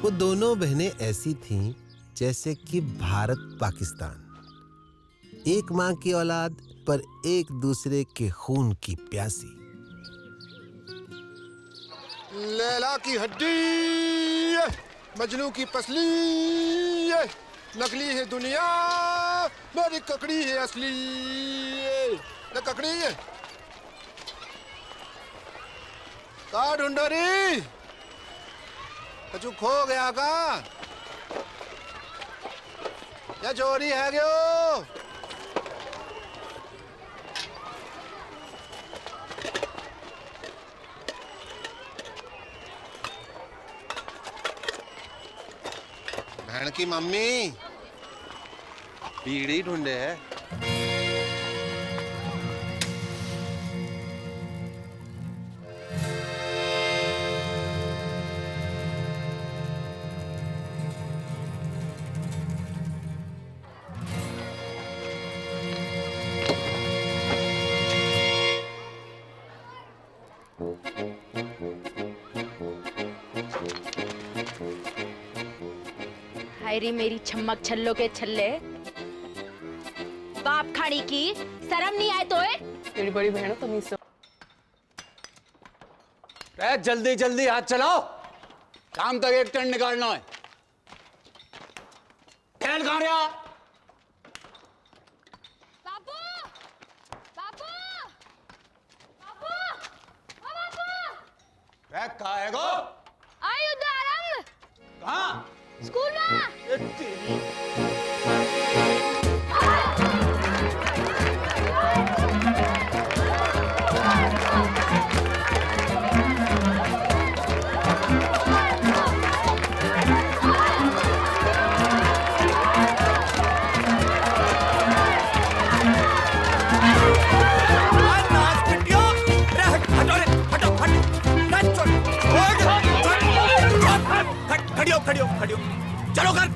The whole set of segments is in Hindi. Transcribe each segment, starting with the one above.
वो दोनों बहनें ऐसी थीं जैसे कि भारत पाकिस्तान, एक माँ की औलाद पर एक दूसरे के खून की प्यासी। लैला की हड्डी, मजनू की पसली, नकली है दुनिया, मेरी ककड़ी है असली। न ककड़ी है का ढूंढो री, कछु खो गया का या चोरी है गयो? बहन की मम्मी बीड़ी ढूंढे है। हाय रे मेरी छम्मक छल्लो के छल्ले, बाप खानी की शर्म नहीं आए तो तेरी बड़ी बहन तमीज से। जल्दी जल्दी हाथ चलाओ, शाम तक एक टन निकालना है। तेल कहाँ रहा? बाबू बाबू बाबू ओ बाबू कहाँ है गो? आई उदारम कहाँ? स्कूल में। खड़ियो खड़ियो, चलो घर।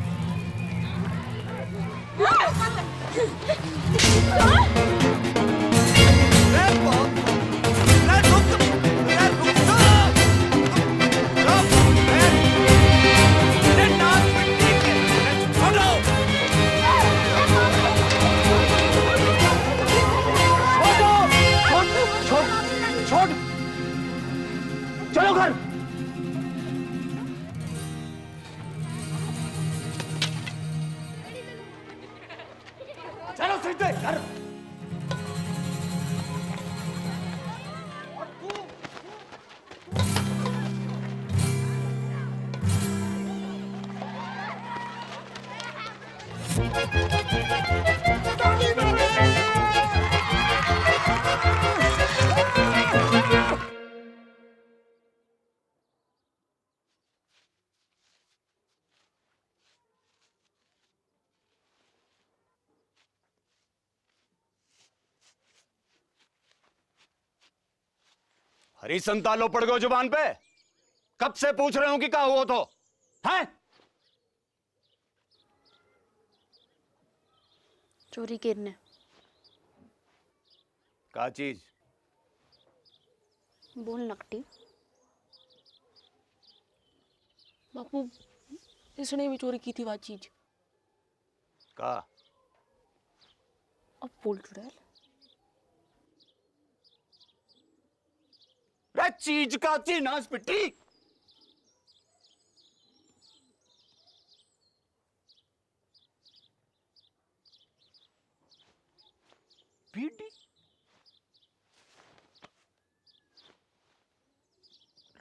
चलो घर। चलो सीधे घर। हरी संतालो पड़ गए जुबान पे। कब से पूछ रहे हूं कि क्या हुआ तो है? चोरी करने क्या चीज? बोल नकटी। बापू इसने भी चोरी की थी वह चीज। का? अब बोल चुड़ैल। रे चीज का थी नाच पिट्टी। बीड़ी?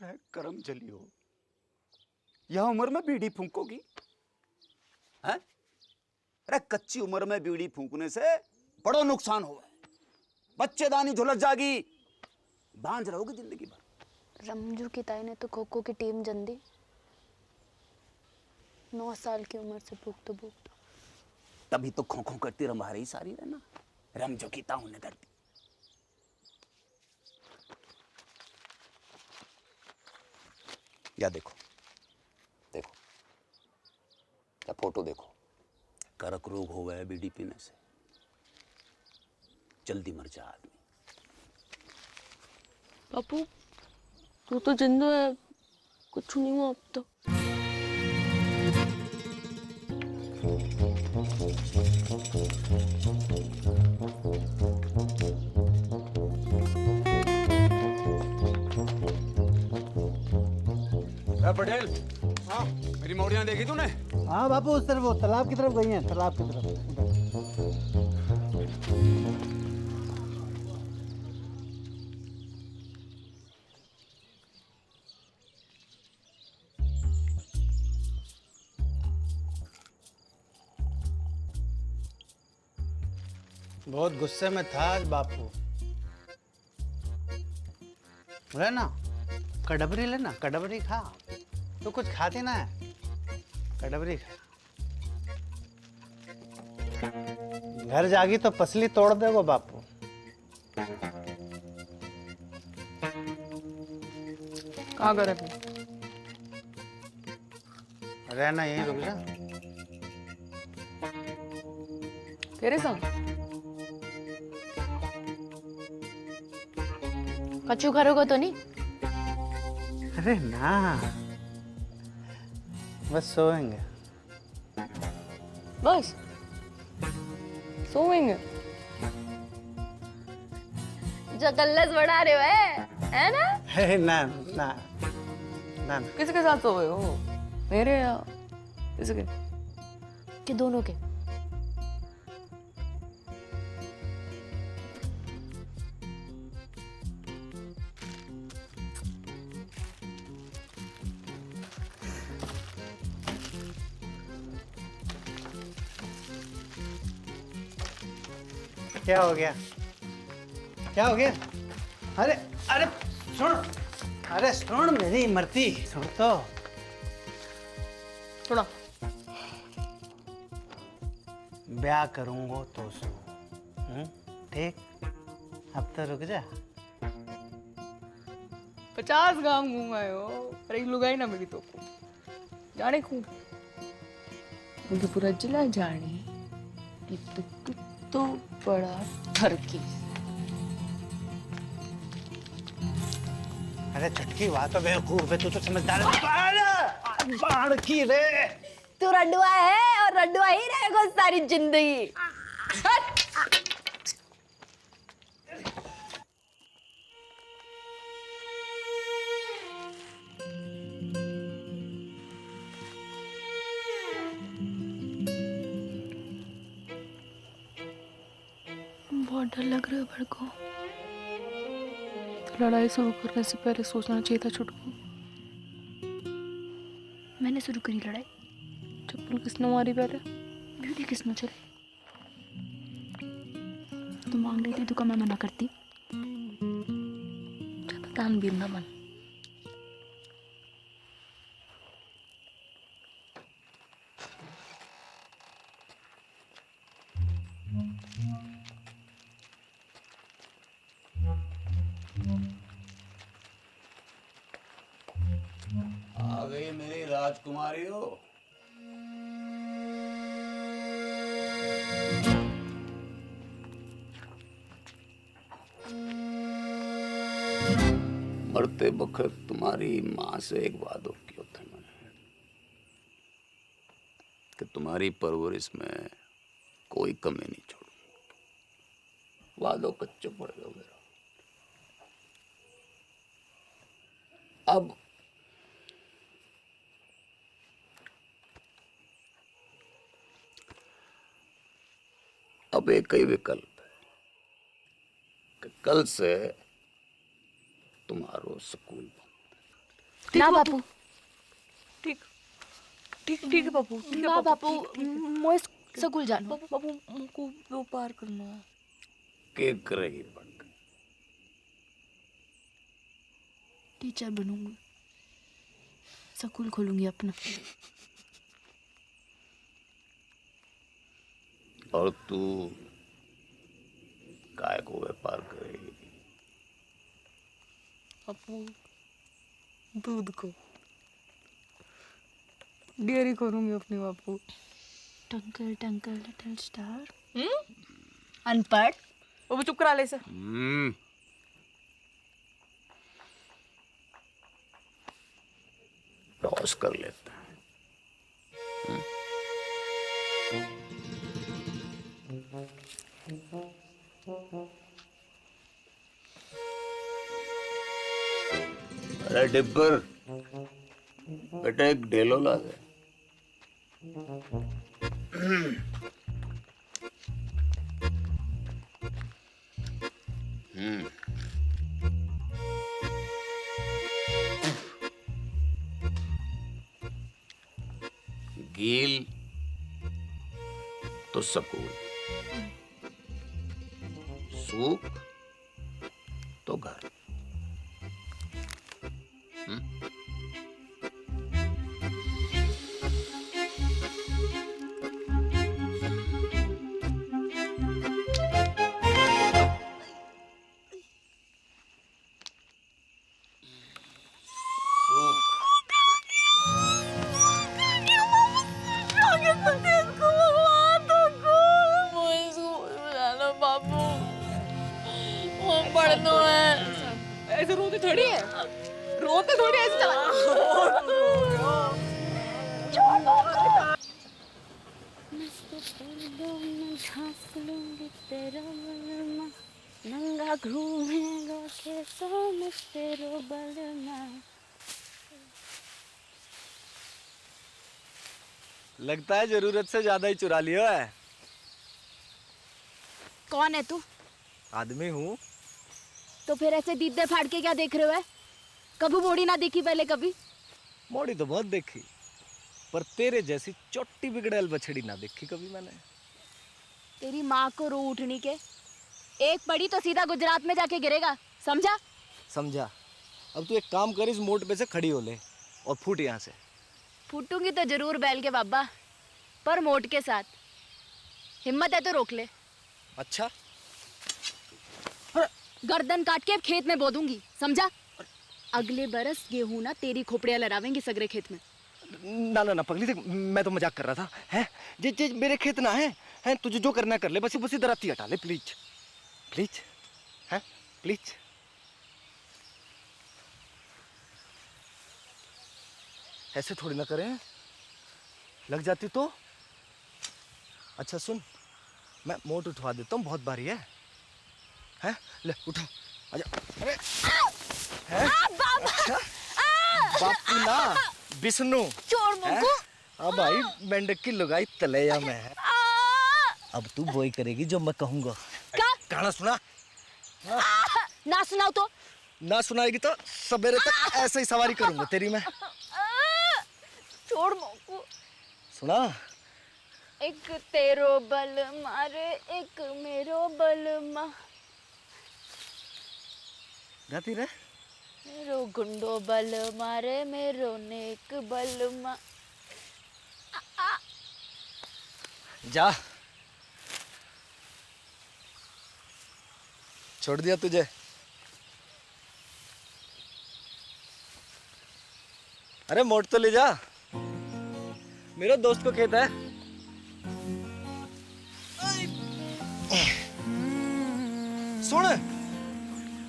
रे करम चली हो, यह उम्र में बीड़ी फूंकोगी? हैं? अरे कच्ची उम्र में बीड़ी फूंकने से बड़ो नुकसान हुआ है। बच्चेदानी झुलस जागी, बांझ रहोगे जिंदगी भर। रमजू की ताई ने तो खो खो की टीम जन दी। 9 साल की उम्र से भूखतो भूखतो। तभी तो खो खो करती रंभा रही सारी रहना। रमजो की ताऊ ने कर दी। या देखो देखो, या फोटो देखो। करक रोग हो गया बीड़ी पीने से, जल्दी मर जा आदमी। बापू तू तो जिंदा है, कुछ नहीं हुआ अब तो। अरे पटेल, हाँ मेरी मौड़ियाँ देखी तूने? हाँ बापू, उस तरफ, वो तालाब की तरफ गई हैं, तालाब की तरफ उधर। बहुत गुस्से में था आज बापू। ना कड़बरी लेना, कड़बरी खा। तो कुछ खाती ना है, कड़बरी खा। घर जागी तो पसली तोड़ दे वो बापू। कहाँ गए थे? रहना यहीं, रुक जा। तेरे संग? कचू करोगे तो नहीं? अरे ना, बस सोएंगे। बस सोएंगे? जो कल्लस बढ़ा रहे हो है ना? है ना ना ना। किसके साथ सोए हो? मेरे या किसके? कि दोनों के? क्या हो गया? क्या हो गया? अरे अरे सुन, अरे सुन मेरी मरती, सुन तो। सुना। ब्याह करूंगा तो सुन, ठीक? अब तो रुक जा। 50 गांव घूम आए हो, पर एक लुगाई ना मिली तो जाने खूब। मुझे पूरा जिला जाने कि तो बड़ा ठरकी। अरे छटकी बात तो बेवकूफ है, तू तो समझदार है। बाढ़ की रे, तू रंडुआ है और रंडुआ ही रहेगा सारी जिंदगी। बहुत डर लग रहा है भड़को। तो लड़ाई शुरू करने से पहले सोचना चाहिए था छुटकू। मैंने शुरू करी लड़ाई? चप्पल किसने मारी पहले? ब्यूटी किसने चली? तू मांग रही थी तो क्या मैं मना करती? तानवीर ना मन। आ गई मेरी राजकुमारी हो। मरते वक्त तुम्हारी माँ से एक वादो किया था मैंने कि तुम्हारी परवरिश में कोई कमी नहीं छोड़ूंगा। वादो कच्चो पड़ गया मेरा। अब एक ही विकल्प है कि कल से तुम्हारो स्कूल बंद। ना बापू, ठीक ठीक ठीक है बापू। ठीक है ना बापू, मोए स्कूल जाना। बापू बापू मुझको वो पार करना है। के करेगी पढ़ कर? टीचर बनूंगी, स्कूल खोलूंगी अपना। और तू काय को व्यापार करेगी? बापू दूध को डेयरी करूंगी अपनी बापू। टंकल टंकल लिटिल स्टार। अनपढ़। बापू चुप करा ले इसे। टॉस कर लेता है। अरे डिब्बर, बेटा एक डेलो ला दे। गील तो सकून, सूख तो घर। ऐसे रोते थोड़ी है, रोते थोड़ी ऐसे चला। नंगा घूमेगा कैसा में तेरो बलमा। लगता है जरूरत से ज्यादा ही चुरा लिया है। कौन है तू? आदमी हूँ। तो फिर ऐसे दीदे फाड़ के क्या देख रहे हो है? कभी मोड़ी ना देखी पहले कभी? मोड़ी तो बहुत देखी, पर तेरे जैसी चोटी बिगड़ैल बछड़ी ना देखी कभी मैंने। तेरी माँ को रो उठनी के, एक पड़ी तो सीधा गुजरात में जाके गिरेगा, समझा? समझा। अब तू एक काम कर, इस मोड़ पे से खड़ी हो ले और फूट यहाँ से। फूटूंगी तो जरूर बैल के बाबा, पर मोट के साथ। हिम्मत है तो रोक ले। अच्छा। गर्दन काट के खेत में बो दूंगी, समझा? अगले बरस गेहूं ना तेरी खोपड़ियां लहरावेंगी सगरे खेत में। ना ना ना पगली, देख मैं तो मजाक कर रहा था। हैं जे मेरे खेत ना है तुझे जो करना कर ले, बस बस इधर आती हटा ले प्लीज प्लीज। हैं प्लीज। ऐसे थोड़ी ना करें, लग जाती तो। अच्छा सुन, मैं मोट उठवा देता हूँ, बहुत भारी है। हैं ले उठा, आजा। अरे हैं? अच्छा बापू ना विष्णु चोर मुंगू। अब भाई मेंढक की लुगाई तलैया में है। अब तू वही करेगी जो मैं कहूंगा। क्या? गाना सुना। ना सुनाओ तो? ना सुनाएगी तो सवेरे तक ऐसे ही सवारी करूंगा तेरी मैं। छोड़ मुंगू। सुना। एक तेरो बल मारे एक मेरो बल मा। गाती रहे। मेरो गुंडो बल मारे मेरो नेक बल मा। जा, छोड़ दिया तुझे। अरे मोट तो ले जा, मेरे दोस्त को खेत है। सुन,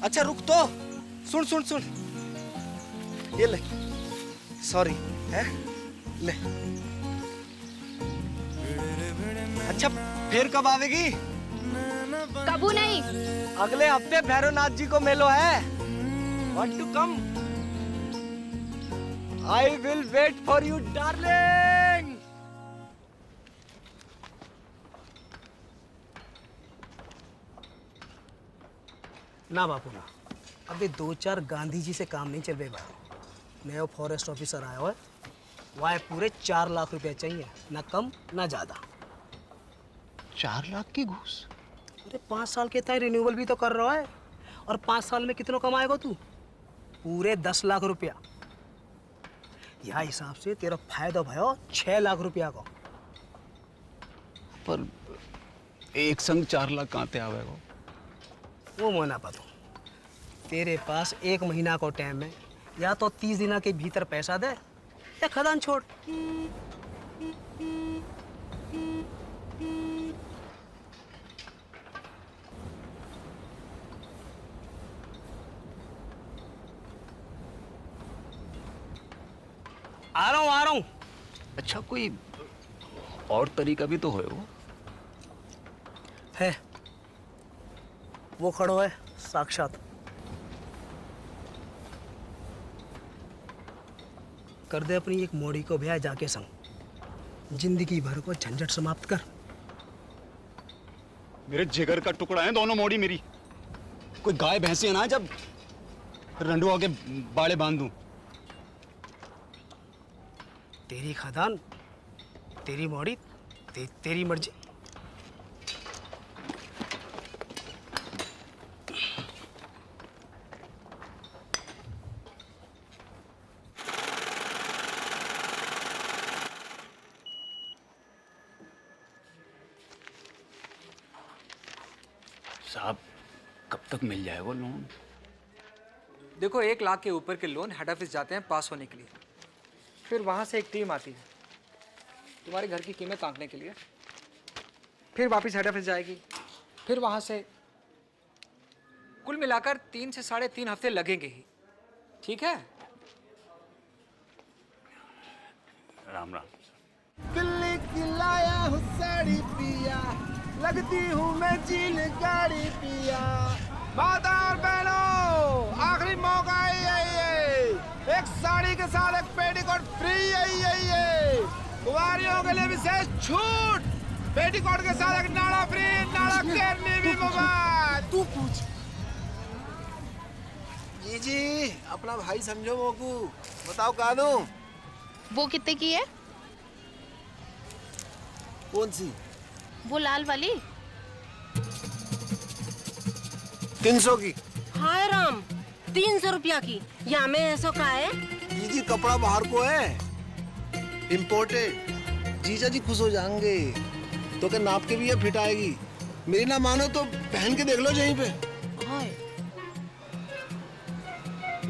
अच्छा रुक तो, सुन सुन सुन, ये ले। सॉरी है, ले। अच्छा फिर कब आवेगी? कबू नहीं। अगले हफ्ते भैरवनाथ जी को मेलो है। Want to come? I will wait for you, darling. ना बापू ना, अभी 2-4 गांधी जी से काम नहीं चल रहा। नया फॉरेस्ट ऑफिसर आया हुआ है, वह पूरे 4 लाख रुपए चाहिए, ना कम ना ज्यादा। 4 लाख की घूस? अरे 5 साल के तय रिन्यूअल भी तो कर रहा है, और 5 साल में कितना कमाएगा तू? पूरे 10 लाख रुपया। यह हिसाब से तेरा फायदा भयो 6 लाख रुपया का। पर एक संग 4 लाख कहाँ ते आवेगा? वो मना पातो, तेरे पास 1 महीना को टाइम है, या तो 30 दिना के भीतर पैसा दे या खदान छोड़। आ रहा हूँ। अच्छा कोई और तरीका भी तो है वो? है, वो खड़ो है साक्षात। कर दे अपनी एक मोड़ी को ब्याह जाके संग। जिंदगी भर को झंझट समाप्त कर। मेरे जिगर का टुकड़ा है दोनों मोड़ी मेरी। कोई गाय भैंसी है ना जब रंडुआ के बाड़े बांध दूं। तेरी खदान, तेरी मोड़ी, तेरी मर्जी। साहब कब तक मिल जाए वो लोन? देखो 1 लाख के ऊपर के लोन हेड ऑफिस जाते हैं पास होने के लिए, फिर वहाँ से एक टीम आती है तुम्हारे घर की कीमत आंकने के लिए, फिर वापस हेड ऑफिस जाएगी, फिर वहाँ से कुल मिलाकर 3 से 3.5 हफ्ते लगेंगे ही। ठीक है? राम राम। दिल्ली की लाया हूँ साड़ी पिया, लगती हूँ मैं चील गाड़ी पिया। माता और बहनों, आखिरी मौका है ये। एक साड़ी के साथ एक पेटीकोट फ्री है। कुंवारियों के लिए विशेष छूट, पेटीकोट के साथ एक नाड़ा फ्री, नाड़ा केरनी भी मुफ्त। तू पूछ। जी अपना भाई समझो मोकू, बताओ का दूं? वो कितने की है? कौन सी? वो लाल वाली। 300 की। हाय राम, 300 रुपया की। या में ऐसा का है? जी कपड़ा बाहर को है, इम्पोर्टेड। जीजा जी खुश हो जाएंगे। तो क्या नाप के भी ये फिट आएगी। मेरी ना मानो तो पहन के देख लो यहीं पे। हाय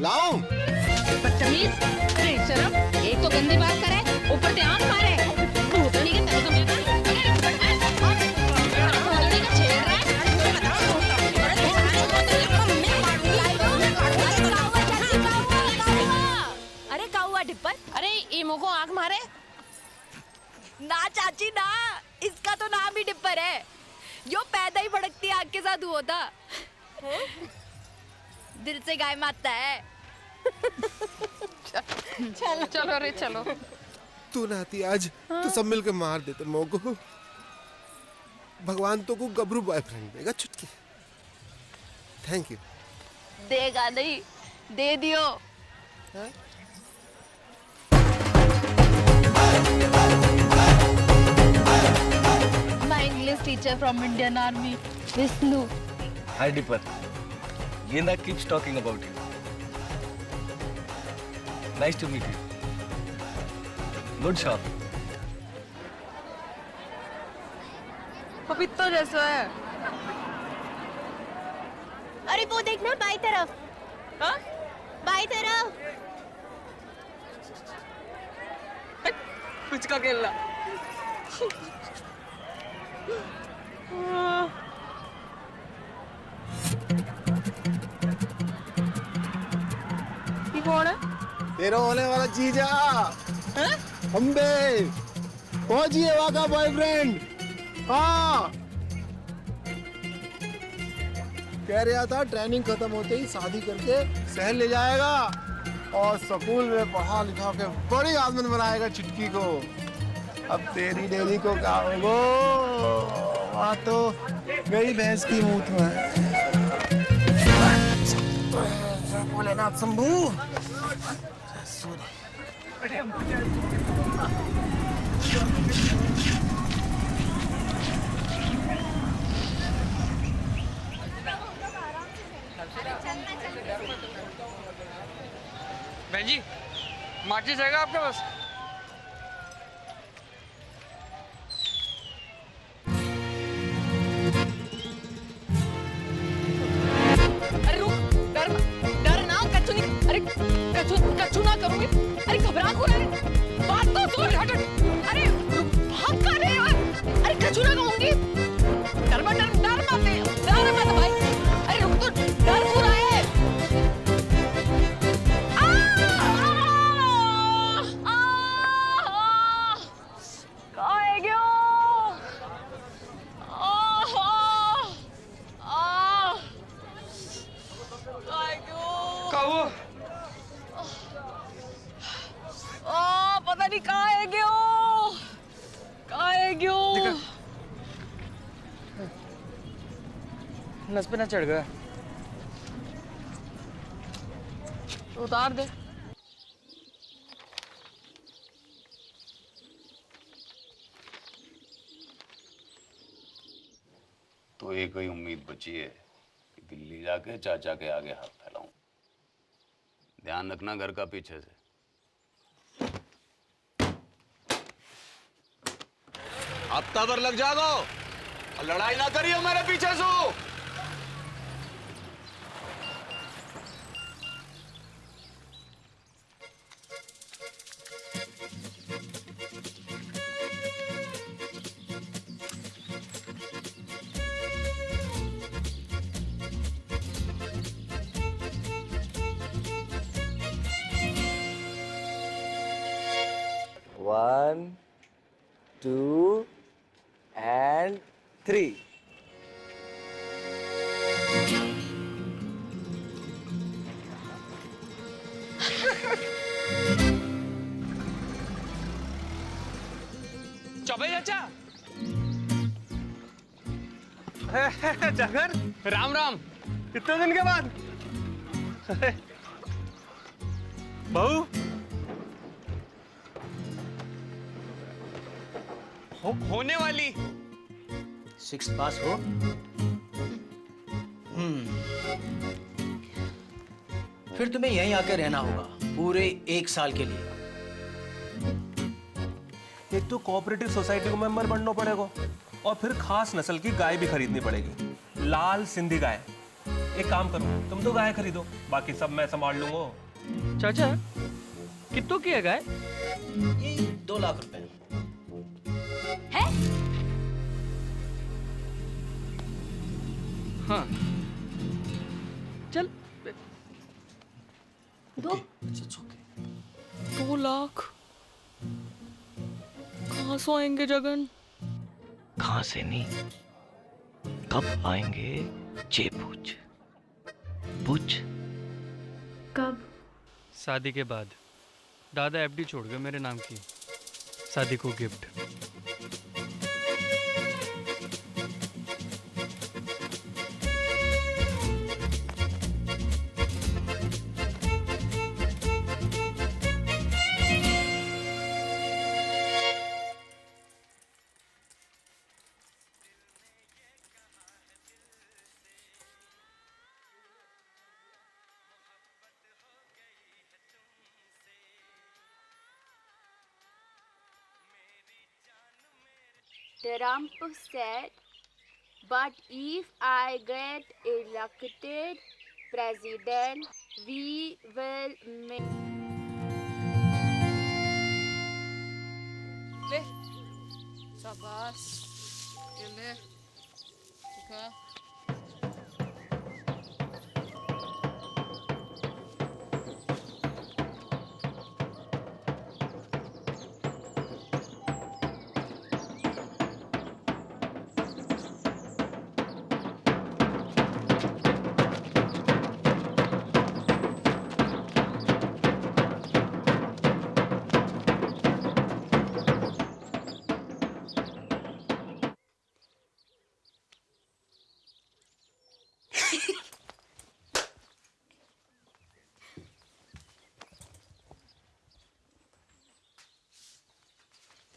लाओ। बदतमीज, बेशरम, एक तो गंदी बात करे, ऊपर से आंख मारे। भूतनी के तरह का अरे काउआ डिप्पर, अरे ईमो को आंख मारे। ना चाची ना, इसका तो नाम ही डिप्पर है। यो पैदा ही भड़कती आग के साथ हुआ था। दिल से गाय मारता है। चलो चलो रे चलो। तू नाती आज तो सब मिलकर मार देते मोको। भगवान तो को गबरू बॉयफ्रेंड देगा चुटकी। Thank you. देगा नहीं, दे दियो। My English teacher from Indian Army, Vishnu. Hi Dipper. Genda keeps talking about you. Nice to meet you. Good shot. पपीता जैसा है। अरे वो देखना बाई तरफ। हाँ? बाई तरफ। कुछ का खेलना। ये कौन है? तेरा होने वाला जीजा अम्बे, फौजी है वहाँ का बॉयफ्रेंड। हाँ कह रहा था ट्रेनिंग खत्म होते ही शादी करके शहर ले जाएगा और स्कूल में पढ़ा लिखा के बड़ी आदमी बनाएगा चुटकी को। अब तेरी डेरी को क्या होगो, वहाँ तो गई भैंस की मूत में। भोलेनाथ शंभू। बहन जी, माचिस रहेगा आपके पास? अरे रुक, डर ना, कच्चू नहीं। अरे कच्चू ना करूंगी। अरे घबरा क्यों रहे? बात तो सुन। हट। अरे भाग कहाँ रहे हो? अरे कच्चू ना कहूंगी। डर मत भाई। अरे रुक तो, डर क्यों रहा है? आ नस पे ना चढ़ गया। उतार दे। तो एक ही उम्मीद बची है कि दिल्ली जाके चाचा के आगे हाथ फैलाऊं। ध्यान रखना घर का पीछे से। हफ्ता भर लग जागो और लड़ाई ना करियो मेरे पीछे से। One, two and three. Chaube चाचा। जागर, राम राम। इतने दिन के बाद। बहू होने वाली। 6 पास हो। फिर तुम्हें यहीं आकर रहना होगा पूरे 1 साल के लिए। एक तो कोऑपरेटिव सोसाइटी को मेंबर बनना पड़ेगा और फिर खास नस्ल की गाय भी खरीदनी पड़ेगी, लाल सिंधी गाय। एक काम करो, तुम तो गाय खरीदो, बाकी सब मैं संभाल लूंगा। चाचा कितनों की है गाय? ये 2 लाख रुपए। है? हाँ चल। 2 लाख कहाँ से आएंगे जगन? कहां से नहीं, कब आएंगे ये पूछ। पूछ। कब? शादी के बाद। दादा एफडी छोड़ गए मेरे नाम की, शादी को gift. The Trump said, but if I get elected president, we will make... ले शाबाश, ये ले ठीक है।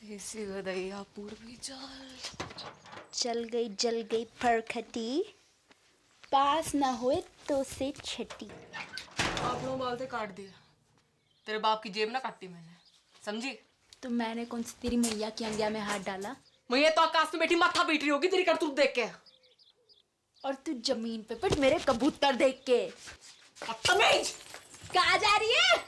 देसी गदैया पूर्वी चल गई जल गई फरखटी, पास ना हुए तो से छटी। आपनों बाल से काट दिया, तेरे बाप की जेब ना काटी मैंने, समझी? तो मैंने कौन सी तेरी मैया की अंगिया में हाथ डाला? मैया तो आकाश में बैठी माथा पीट रही होगी तेरी करतूत देख के। और तू जमीन पे पिट मेरे कबूतर देख के। बदतमीज! कहाँ जा रही है?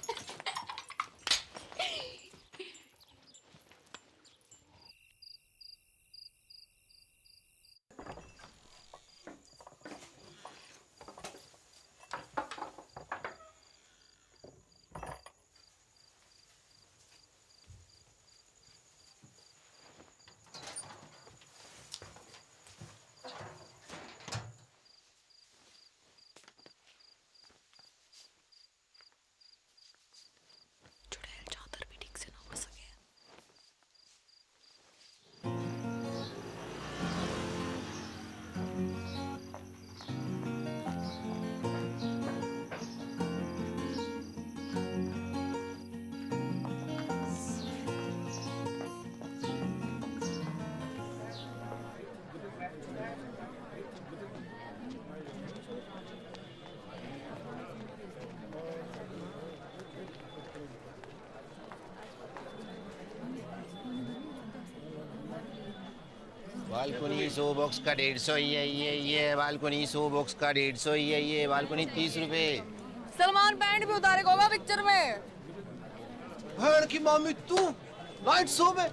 बालकोनी 100 बॉक्स का 150 ये बालकोनी 100 बॉक्स का 150 ये बालकोनी 30 रुपए। सलमान पैंट भी उतारेगा होगा पिक्चर में। भैन की मामी तू नाइट शो में?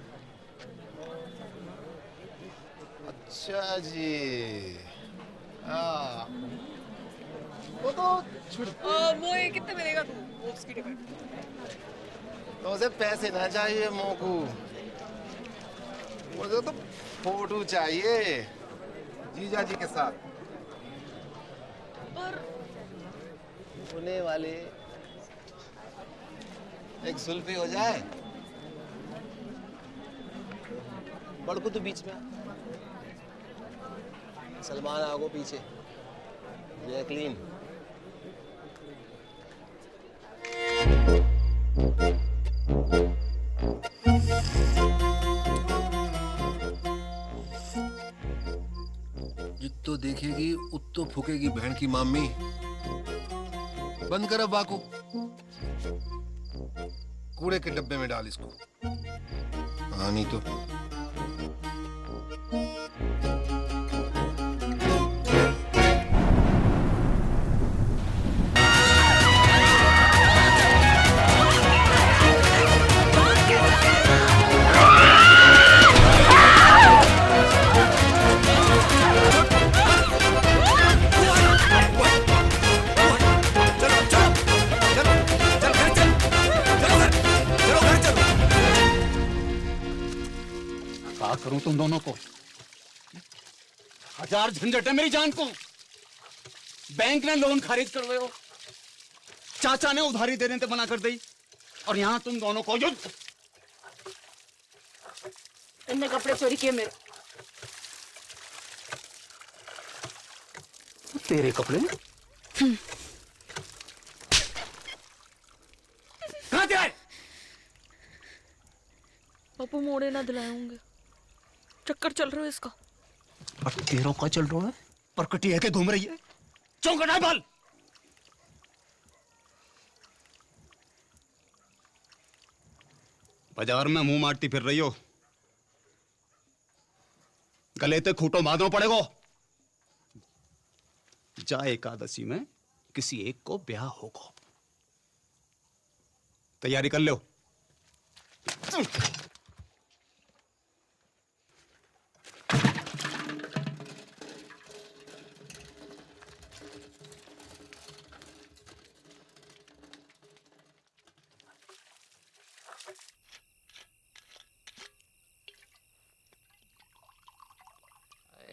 अच्छा जी। हाँ। वो तो वो ये कितने मिलेगा तू वो उसकी टिकट? तो उसे पैसे ना चाहिए मोकू, मुझे तो फोटो चाहिए जीजा जी के साथ। पर होने वाले एक सुल्फी हो जाए। बड़कू तो बीच में, सलमान आगो पीछे, जैकलीन। जित्तो देखेगी उत्तो फूकेगी बहन की मामी। बंद कर अब बाकू, कूड़े के डब्बे में डाल इसको। हाँ नहीं तो क्या करूं तुम दोनों को? हजार झंझट है मेरी जान को। बैंक ने लोन खारिज करवाए हो, चाचा ने उधारी देने से मना कर दी, और यहां तुम दोनों को युद्ध। इनने कपड़े चोरी किए मेरे। तेरे कपड़े कहां से आए? बापू मोड़े ना दिलाए होंगे, चक्कर चल रहा है इसका। और तेरों का चल रहा है? परकटी है के घूम रही है, चौंकट है बाल। बाजार में मुंह मारती फिर रही हो, गले ते खूंटो बांधना पड़ेगा। जा एकादशी में किसी एक को ब्याह होगा, तैयारी कर लो।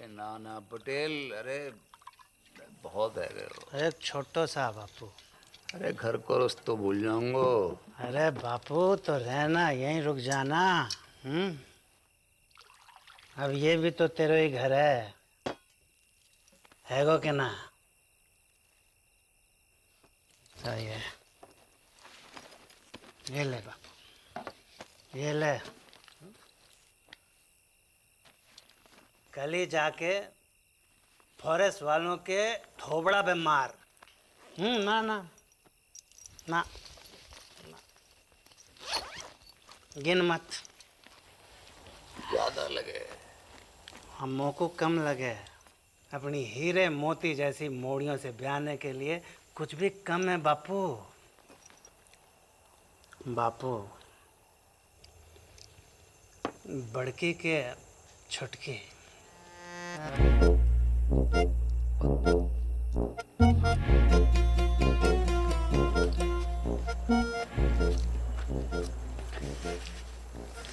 नाना पटेल, अरे बहुत है गए हो। अरे छोटो सा बापू। अरे घर को रस्तो भूल जाऊंगो। अरे बापू तो रहना, यहीं रुक जाना। अब ये भी तो तेरा ही घर है गो के ना? सही है, ये ले बापू, ये ले। कल ही जाके फॉरेस्ट वालों के थोबड़ा पे मार। ना ना ना, गिन मत। ज्यादा लगे हमों को कम लगे। अपनी हीरे मोती जैसी मोड़ियों से ब्याने के लिए कुछ भी कम है बापू। बापू बड़की के छुटकी।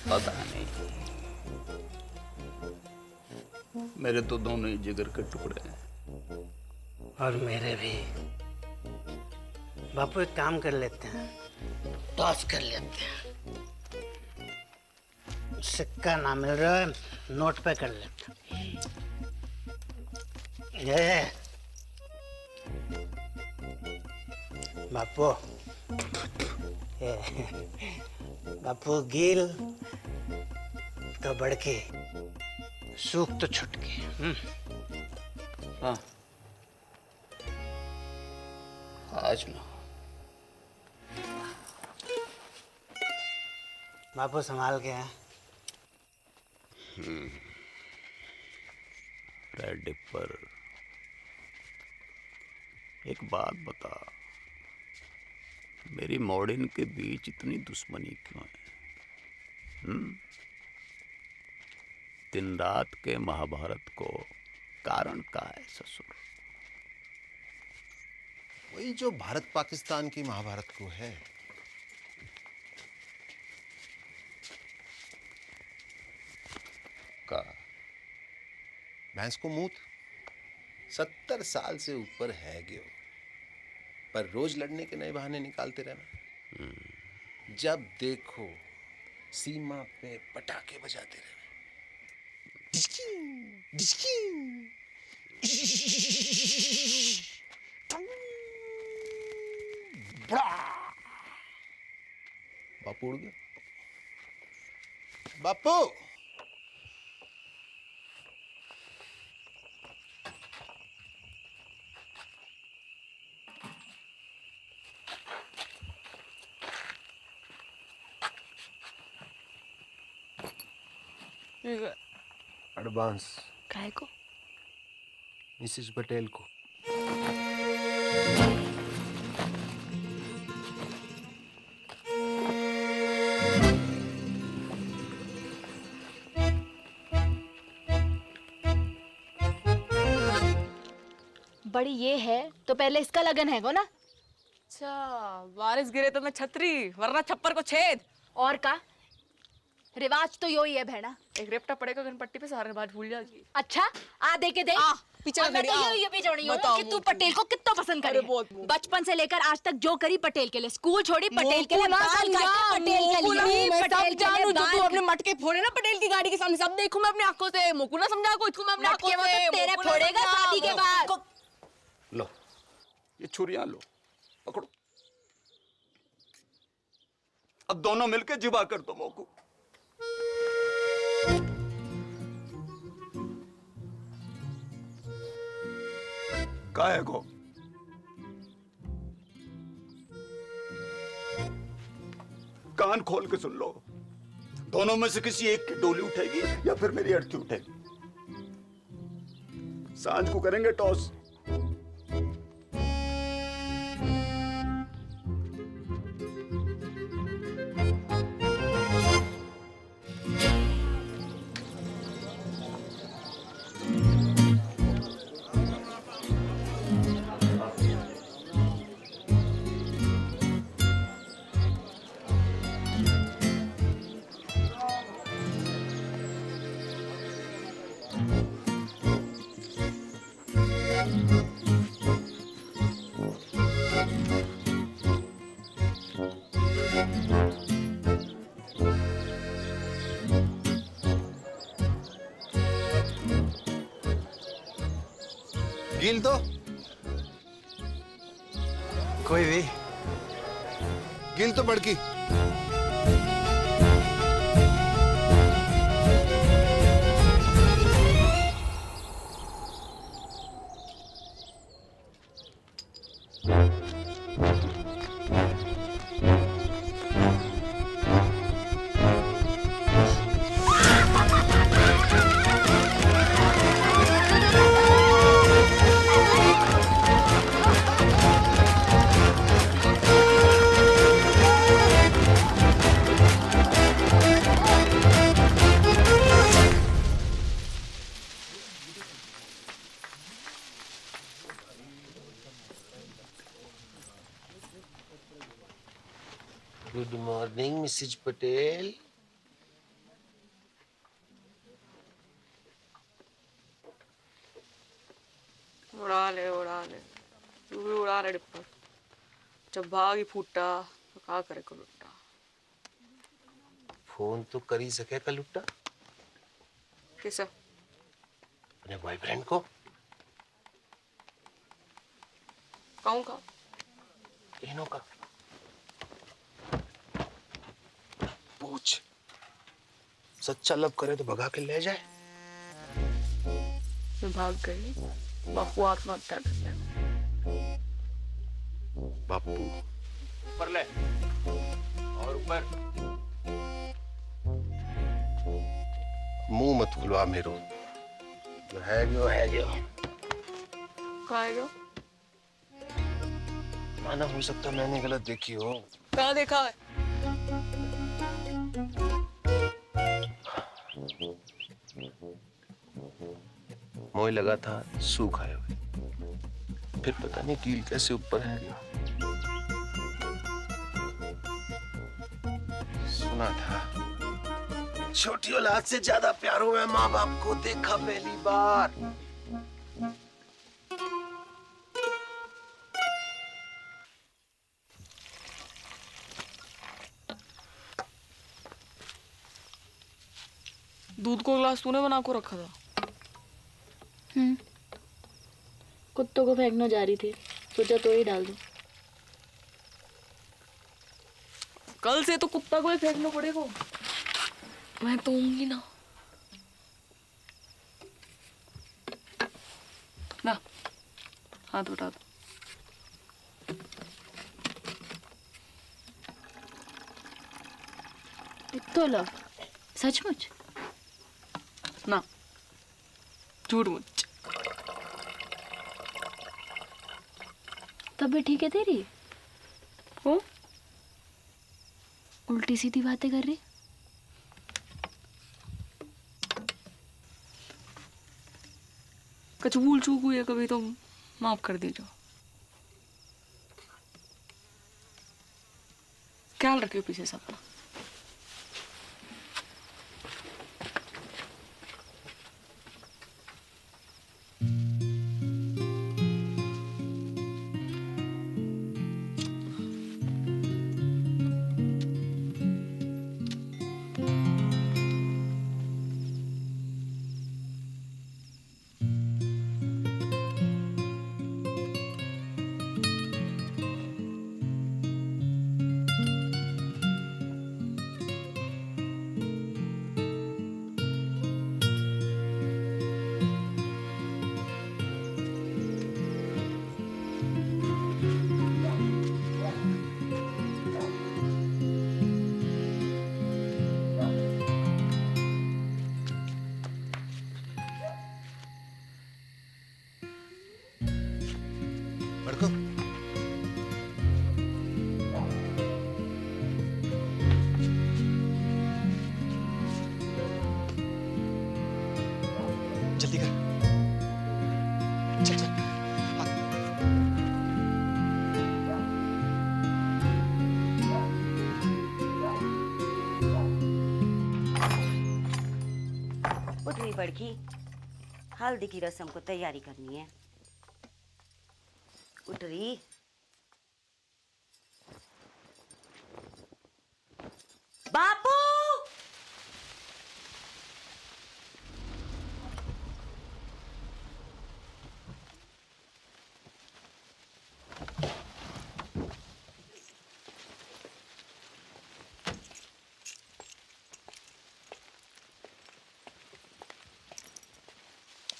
पता नहीं, मेरे तो दोनों ही जिगर के टुकड़े हैं। और मेरे भी। बापू एक काम कर लेते हैं, टॉस कर लेते हैं। सिक्का ना मिल रहा है, नोट पे कर लेते हैं। ये बापू, ये बापू गील तो बड़की, सूख तो छुटकी। हाँ, आज ना। बापू संभाल के हैं। अरे डिप्पर, एक बात बता, मेरी मॉर्डिन के बीच इतनी दुश्मनी क्यों है? दिन रात के महाभारत को कारण का है ससुर? वही जो भारत पाकिस्तान की महाभारत को है। का भैंस को मूत 70 साल से ऊपर है गयो, पर रोज लड़ने के नए बहाने निकालते रहना। जब देखो सीमा पे पटाखे बजाते रहना। बापू उड़ गया। बापू एडवांस काहे को? मिसेस पटेल को। बड़ी ये है तो पहले इसका लगन है गो ना। अच्छा, बारिश गिरे तो मैं छतरी, वरना छप्पर को छेद। और का रिवाज तो यो ही है भेड़ा। एक रेपटा पड़ेगा गणपट्टी पे, सारे रिवाज भूल जाएगी। अच्छा आ दे के दे। पीछे और मैं तो ये भी जोड़ी हूँ कि तू पटेल को कितना पसंद करे। बचपन से लेकर आज तक जो करी पटेल के लिए, स्कूल छोड़ी पटेल के लिए, बाल काटे पटेल के लिए, पटेल के लिए तू अपने मटके फोड़े ना पटेल की गाड़ी के सामने, सब देखूं मैं अपनी आंखों से। मोकू ना समझा को, इसको मैं अपनी आंखों से। तेरे फोड़ेगा शादी के बाद। लो ये छुरियां लो, पकड़ो। अब दोनों मिलके जिबा कर दो मोकू। काहे को? कान खोल के सुन लो, दोनों में से किसी एक की डोली उठेगी या फिर मेरी अर्थी उठेगी। सांझ को करेंगे टॉस। गिल तो कोई भी गिल तो बड़की। Good morning Mrs Patel. उड़ा ले तू भी उड़ा ले डिप्पर। जब भाग ही फूटा तो क्या करे को लुट्टा। फोन तो कर ही सके का लुट्टा किसा? अपने बॉयफ्रेंड को। कहूँ का? इन्हों का पूछ, सच्चा लव करे तो भगा के ले जाए। मैं भाग गई, बापू आत्महत्या कर लिया। बापू ऊपर ले और ऊपर। मुंह मत खुलवा मेरो, है गयो कहाँ है? माना हो सकता मैंने गलत देखी हो। कहाँ देखा है? मोह लगा था सूख आए हुए, फिर पता नहीं कील कैसे ऊपर है गया। सुना था छोटी औलाद से ज्यादा प्यार हुआ माँ बाप को देखा पहली बार। दूध को ग्लास तूने बना को रखा था। कुत्तों को फेंकना जा रही थी, सोचा तो ही डाल दूं। कल से तो कुत्ता को ही फेंकना पड़ेगा। मैं तो होंगी ना। ना हाथ उठा दो। तो लो, सचमुच ना झूठ मुझ। तबीयत ठीक है तेरी? हो उल्टी सीधी बातें कर रही। कुछ भूल चूक हुई है कभी तो माफ कर दीजिए। ख्याल रखियो पीछे से अपना। बड़को जल्दी कर। चल चल। उठ रही बड़की, हल्दी की रस्म को तैयारी करनी है। उठ रही। बापू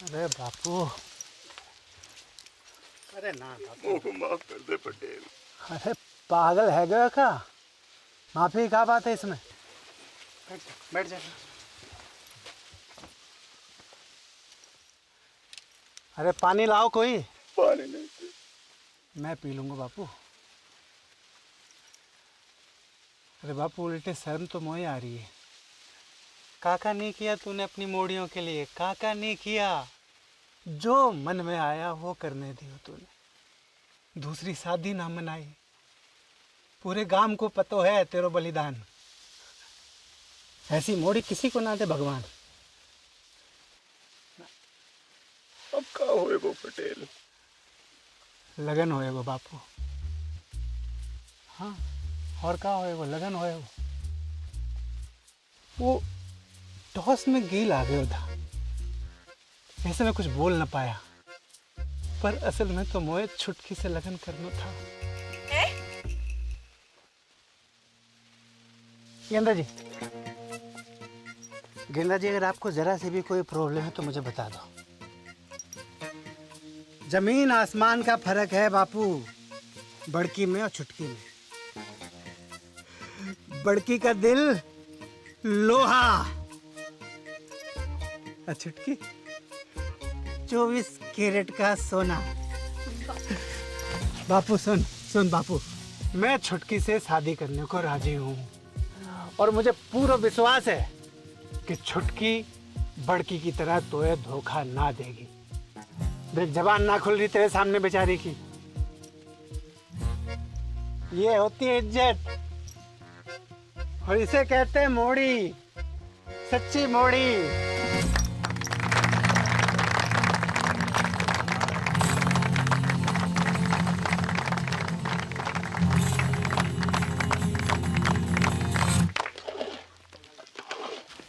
अरे बापू, अरे ना बापू, को माफ कर दे पटेल। अरे पागल है गया का? माफी क्या बात है इसमें? बैठ जा। अरे पानी लाओ कोई। पानी नहीं, मैं पी लूंगा बापू। अरे बापू उल्टे शर्म तो मोही आ रही है। काका नहीं किया तूने अपनी मोड़ियों के लिए, काका नहीं किया। जो मन में आया वो करने दियो तूने। दूसरी शादी ना मनाई। पूरे गांव को पतो है तेरो बलिदान। ऐसी मोड़ी किसी को ना दे भगवान। अब का होएगो पटेल? लगन होएगो बापू। हाँ, और का होएगो? लगन होएगो। वो टॉस में गेल आ गया था, ऐसे में कुछ बोल न पाया, पर असल में तो मोए छुटकी से लगन करना था। गेंदा जी, गेंदा जी, अगर आपको जरा से भी कोई प्रॉब्लम है तो मुझे बता दो। जमीन आसमान का फर्क है बापू, बड़की में और छुटकी में। बड़की का दिल लोहा, और छुटकी 24 कैरेट का सोना। बापू सुन सुन बापू, मैं छुटकी से शादी करने को राजी हूँ और मुझे पूरा विश्वास है कि छुटकी बड़की की तरह तोए धोखा ना देगी। देख जबान ना खुल रही तेरे सामने बेचारी की। ये होती है इज्जत और इसे कहते हैं मोड़ी, सच्ची मोड़ी।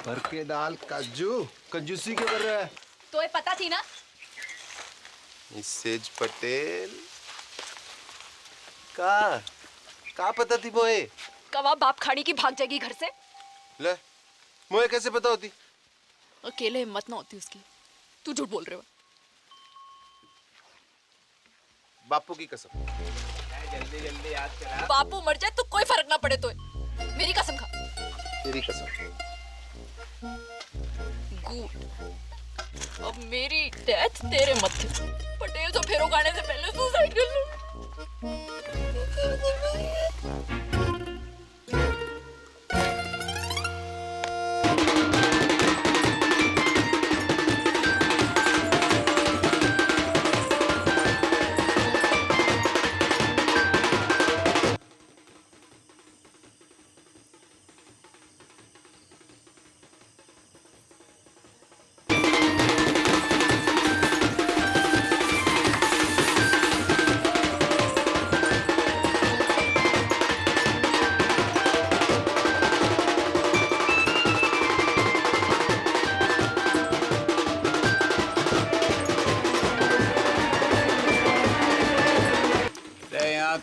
भर के दाल काजू कंजूसी क्यों कर रहा है? तो ये पता थी ना। मिसेज पटेल का पता थी मोए? कवा बाप खाड़ी की भाग जाएगी घर से। ले मोए कैसे पता होती? अकेले हिम्मत ना होती उसकी। तू झूठ बोल रहे हो। बापू की कसम। जल्दी जल्दी याद करा। बापू मर जाए तो कोई फर्क ना पड़े तो मेरी कसम खा। तेरी कसम। गुड। अब मेरी डेथ तेरे मत्थे। पटेल तो फेरो खाने से पहले सुसाइड कर लो।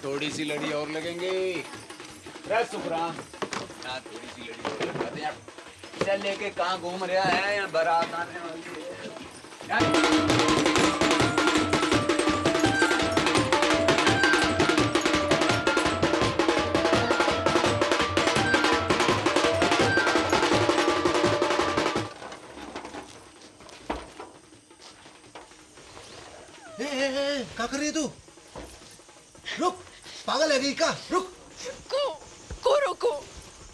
थोड़ी सी लड़ी और लगेंगे। सुखराम यहाँ थोड़ी सी लड़ी और लगा दे। चल लेके कहाँ घूम रहा है? यहाँ बारात आने वाली है। क्या कर रही है तू? रुक, पागल है गई का? रुक। को रोको।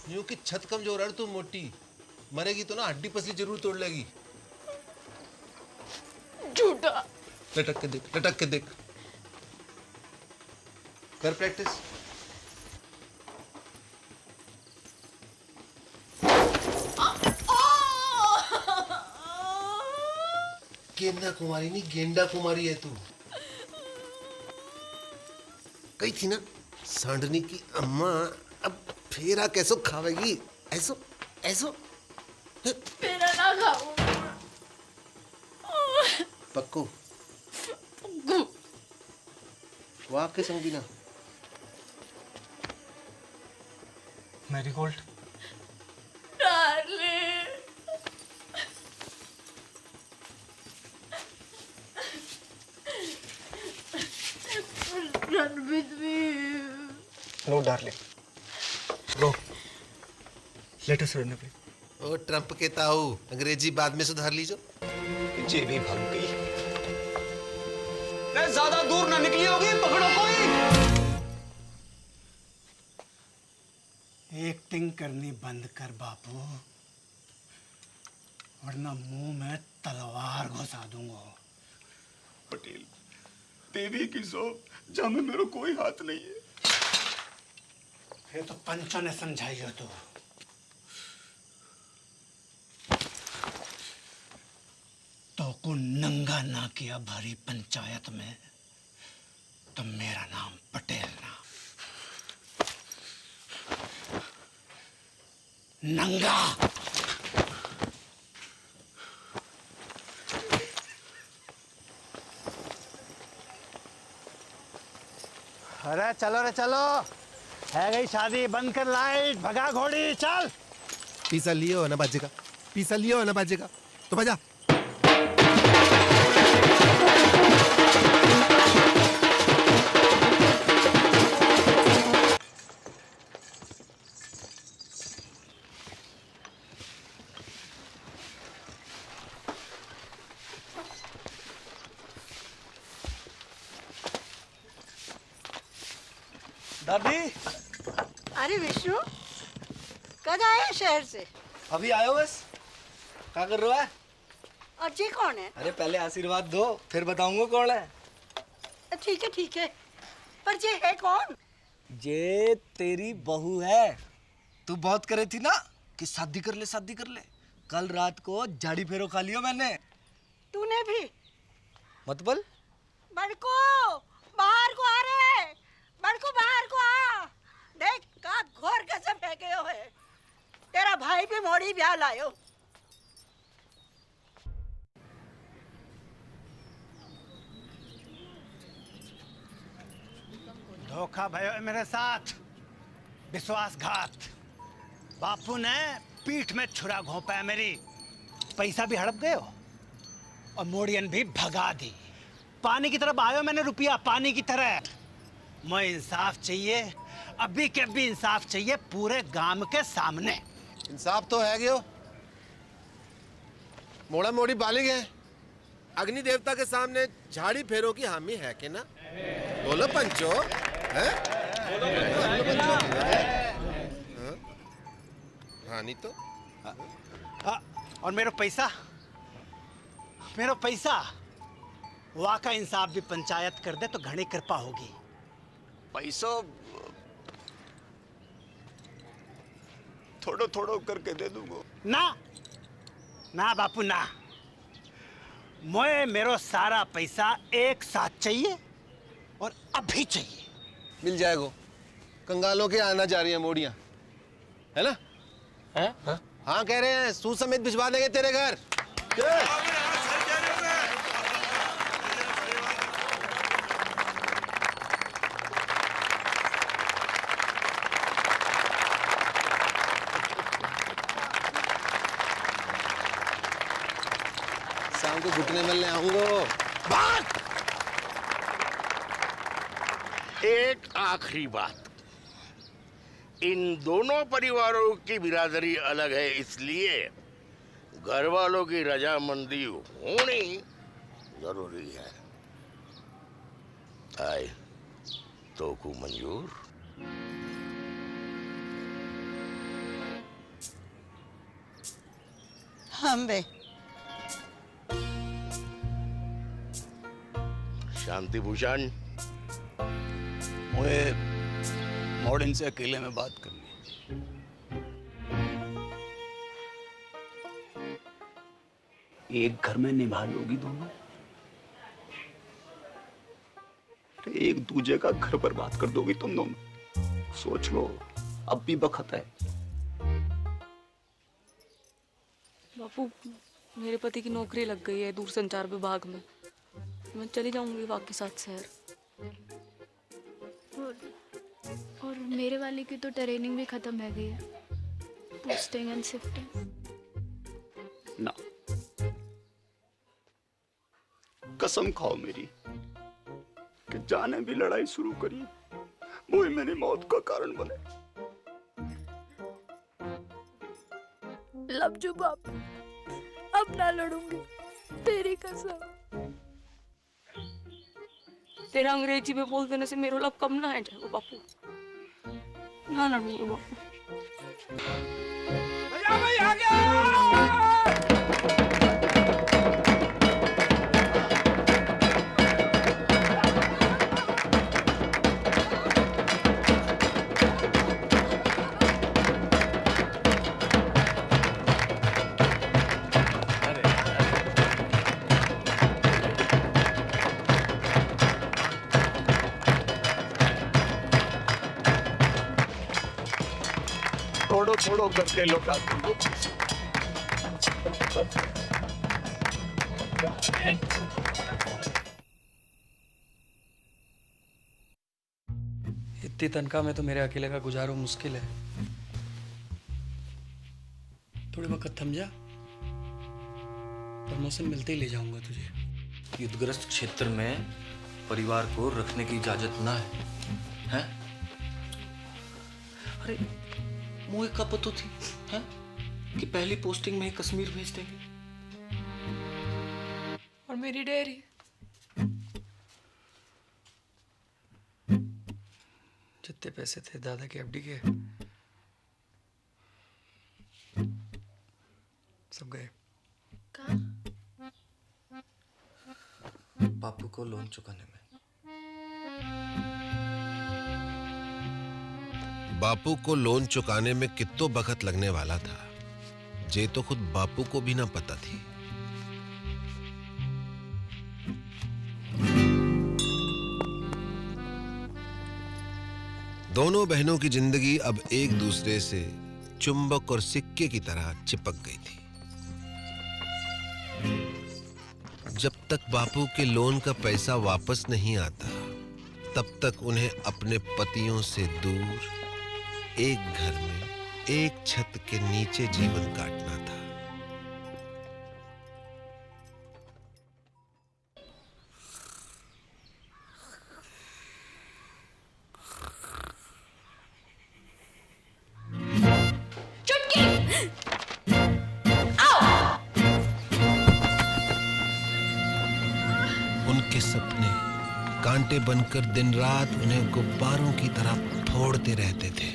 यूं कि छत कमजोर है तू मोटी, मरेगी तो ना हड्डी पसली जरूर तोड़ लेगी। झूठा। लटक के देख, लटक के देख। कर प्रैक्टिस। गेंदा कुमारी नहीं, गेंडा कुमारी है तू। कही थी ना सांडनी की अम्मा अब फेरा कैसो खावेगी? ऐसो ऐसो फेरा ना खाऊं। पक्को वाह के संग बिना marigold. Darling. Run with me. No, darling. Go. Let us run away. O Trump के ताऊ, अंग्रेजी बाद में सुधार लीजो। जे भी भाग गई। ज्यादा दूर ना निकली होगी, पकड़ो कोई। एक्टिंग करनी बंद कर बापू, वरना मुंह में तलवार घुसा दूंगा। पटेल, देवी की सौ जहाँ में मेरा कोई हाथ नहीं है। ये तो पंचों ने समझाई हो तो को नंगा ना किया भरी पंचायत में तो मेरा नाम पटेल ना। नंगा। अरे चलो रे चलो, है गई शादी, बंद कर लाइट, भगा घोड़ी, चल। पीसा लियो ना बाजेगा, पीसा लियो ना बाजेगा, तो बजा। दादी अरे विष्णु कब आए शहर से? अभी आयो बस। क्या कर रहा है? और जी कौन है? अरे पहले आशीर्वाद दो फिर बताऊंगा कौन है। ठीक है पर ये है कौन? ये तेरी बहू है। तू बहुत करे थी ना कि शादी कर ले। कल रात को झाड़ी फेरो खा लियो मैंने। तूने भी? मतलब? बड़को बाहर को आ रे, बड़को बाहर को आ। देख का घोर गजब है गयो है। तेरा भाई भी मोड़ी ब्याह लायो। धोखा भयो है मेरे साथ, विश्वासघात। बापू ने पीठ में छुरा घोंपा है मेरी। पैसा भी हड़प गए हो और मोड़ियन भी भगा दी। पानी की तरफ आयो मैंने रुपया, पानी की तरह। मैं इंसाफ चाहिए, अभी के भी इंसाफ चाहिए पूरे गांव के सामने। इंसाफ तो है गयो। मोड़ा मोड़ी बालिग है। अग्नि देवता के सामने झाड़ी फेरो की हामी है कि ना? बोलो पंचो है? हाँ नहीं तो। और मेरा पैसा वहाँ का इंसाफ भी पंचायत कर दे तो घनी कृपा होगी। पैसो थोड़ो थोड़ो करके दे दूंगा। ना बापू ना। मैं मेरा सारा पैसा एक साथ चाहिए और अभी चाहिए। मिल जाएगा। कंगालों के आना जा रही है मोड़ियां, है ना? हैं? हाँ कह रहे हैं, सूद समेत भिजवा देंगे तेरे घर। शाम को घुटने मिलने आऊंगा। एक आखिरी बात, इन दोनों परिवारों की बिरादरी अलग है, इसलिए घर वालों की रजामंदी होनी जरूरी है। आए तो को मंजूर? हम बे शांति भूषण, मुझे मॉडर्न से अकेले में बात करनी है। एक घर में निभा लोगी दोनों? एक दूजे का घर बर्बाद कर दोगी तुम दोनों? सोच लो, अब भी वक्त है। बापू मेरे पति की नौकरी लग गई है दूरसंचार विभाग में। मैं चली जाऊंगी बाकी साथ शहर। और मेरे वाले की तो ट्रेनिंग भी खत्म है गई है, पोस्टिंग एंड शिफ्टिंग। ना, कसम खाओ मेरी कि जाने भी लड़ाई शुरू करी वो ही मेरी मौत का कारण बने। लवजू बापू, अब ना लड़ूंगी, तेरी कसम। तेरा अंग्रेजी में बोल देने से मेरा लब कम ना है जाएगा बापू। ना लड़ूंगी बापू। आ गया। थोड़ो करके लौटा दूंगा। इतनी तनख्वाह में तो मेरे अकेले का गुजारो मुश्किल है। थोड़े वक्त थम जा, प्रमोशन मिलते ही ले जाऊंगा तुझे। युद्धग्रस्त क्षेत्र में परिवार को रखने की इजाजत ना है, हैं? अरे मुझे कब पता थी, हैं? कि पहली पोस्टिंग में ही कश्मीर भेज देंगे। और मेरी डेयरी, जितने पैसे थे दादा के एफडी के सब गए। बापू को लोन चुकाने में। बापू को लोन चुकाने में कितो वक्त लगने वाला था, जे तो खुद बापू को भी ना पता थी। दोनों बहनों की जिंदगी अब एक दूसरे से चुंबक और सिक्के की तरह चिपक गई थी। जब तक बापू के लोन का पैसा वापस नहीं आता, तब तक उन्हें अपने पतियों से दूर एक घर में एक छत के नीचे जीवन काटना था। उनके सपने कांटे बनकर दिन रात उन्हें गुब्बारों की तरह फोड़ते रहते थे।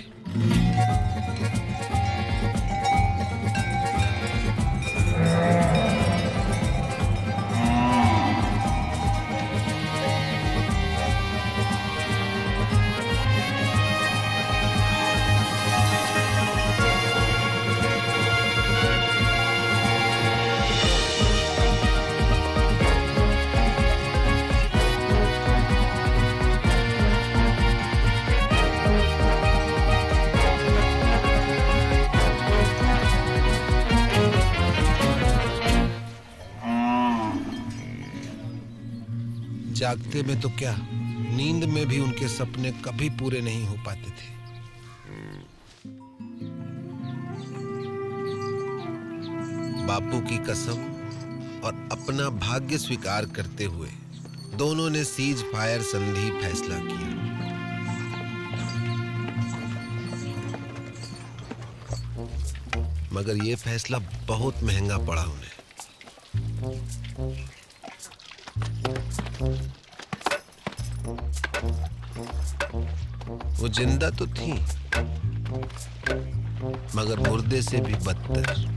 जागते में तो क्या, नींद में भी उनके सपने कभी पूरे नहीं हो पाते थे। बापू की कसम और अपना भाग्य स्वीकार करते हुए दोनों ने सीज फायर संधि फैसला किया। मगर यह फैसला बहुत महंगा पड़ा उन्हें। वो जिंदा तो थी, मगर मुर्दे से भी बदतर।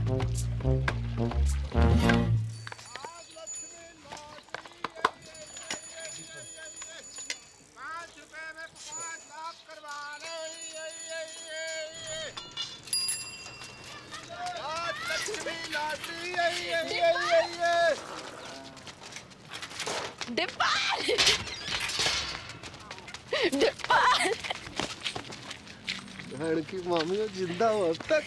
की मामी जिंदा हो अब तक।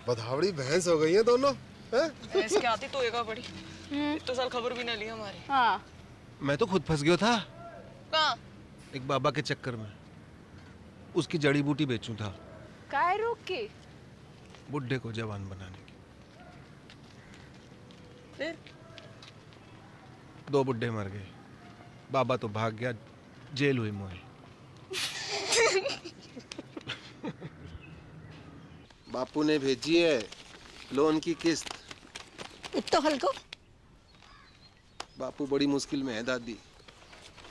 बधावड़ी भैंस हो गई है दोनों। भैंस के आती तो एगा बड़ी। तो साल खबर भी ना ली हमारी। हाँ। मैं तो खुद फंस गया था कहाँ? एक बाबा के चक्कर में। उसकी जड़ी बूटी बेचूं था। काय रोक के? बुड्ढे को जवान बनाने की। फिर? 2 बुड्ढे मर गए, बाबा तो भाग गया, जेल हुई मोए। बापू ने भेजी है लोन की किस्त। तो हल्को बापू बड़ी मुश्किल में है दादी।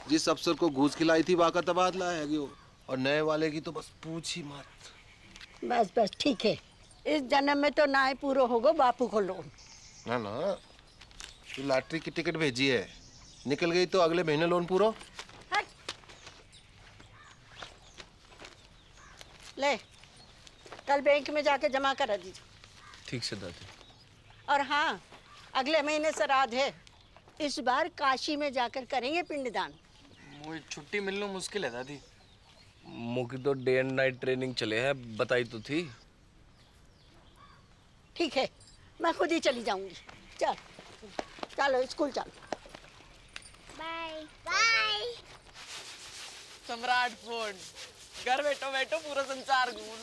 जिस अफसर को घूस खिलाई थी वहां का तबादला है गयो, और नए वाले की तो बस पूछ ही मत। बस बस ठीक है, इस जन्म में तो ना ही पूरा होगा बापू को लोन। ना ना, तू लॉटरी की टिकट भेजी है, निकल गई तो अगले महीने लोन पूरा। ले, कल बैंक में जाके जमा करा दीजिए। ठीक से दादी। और हाँ, अगले महीने श्राद्ध है, इस बार काशी में जाकर करेंगे पिंडदान। मुझे छुट्टी मिलना मुश्किल है दादी। मुझे तो डे एंड नाइट ट्रेनिंग चले है, बताई तो थी। ठीक है, मैं खुद ही चली जाऊंगी। चल चलो स्कूल चल। Bye bye. सम्राट फोन, घर बैठो बैठो पूरा संसार घूम।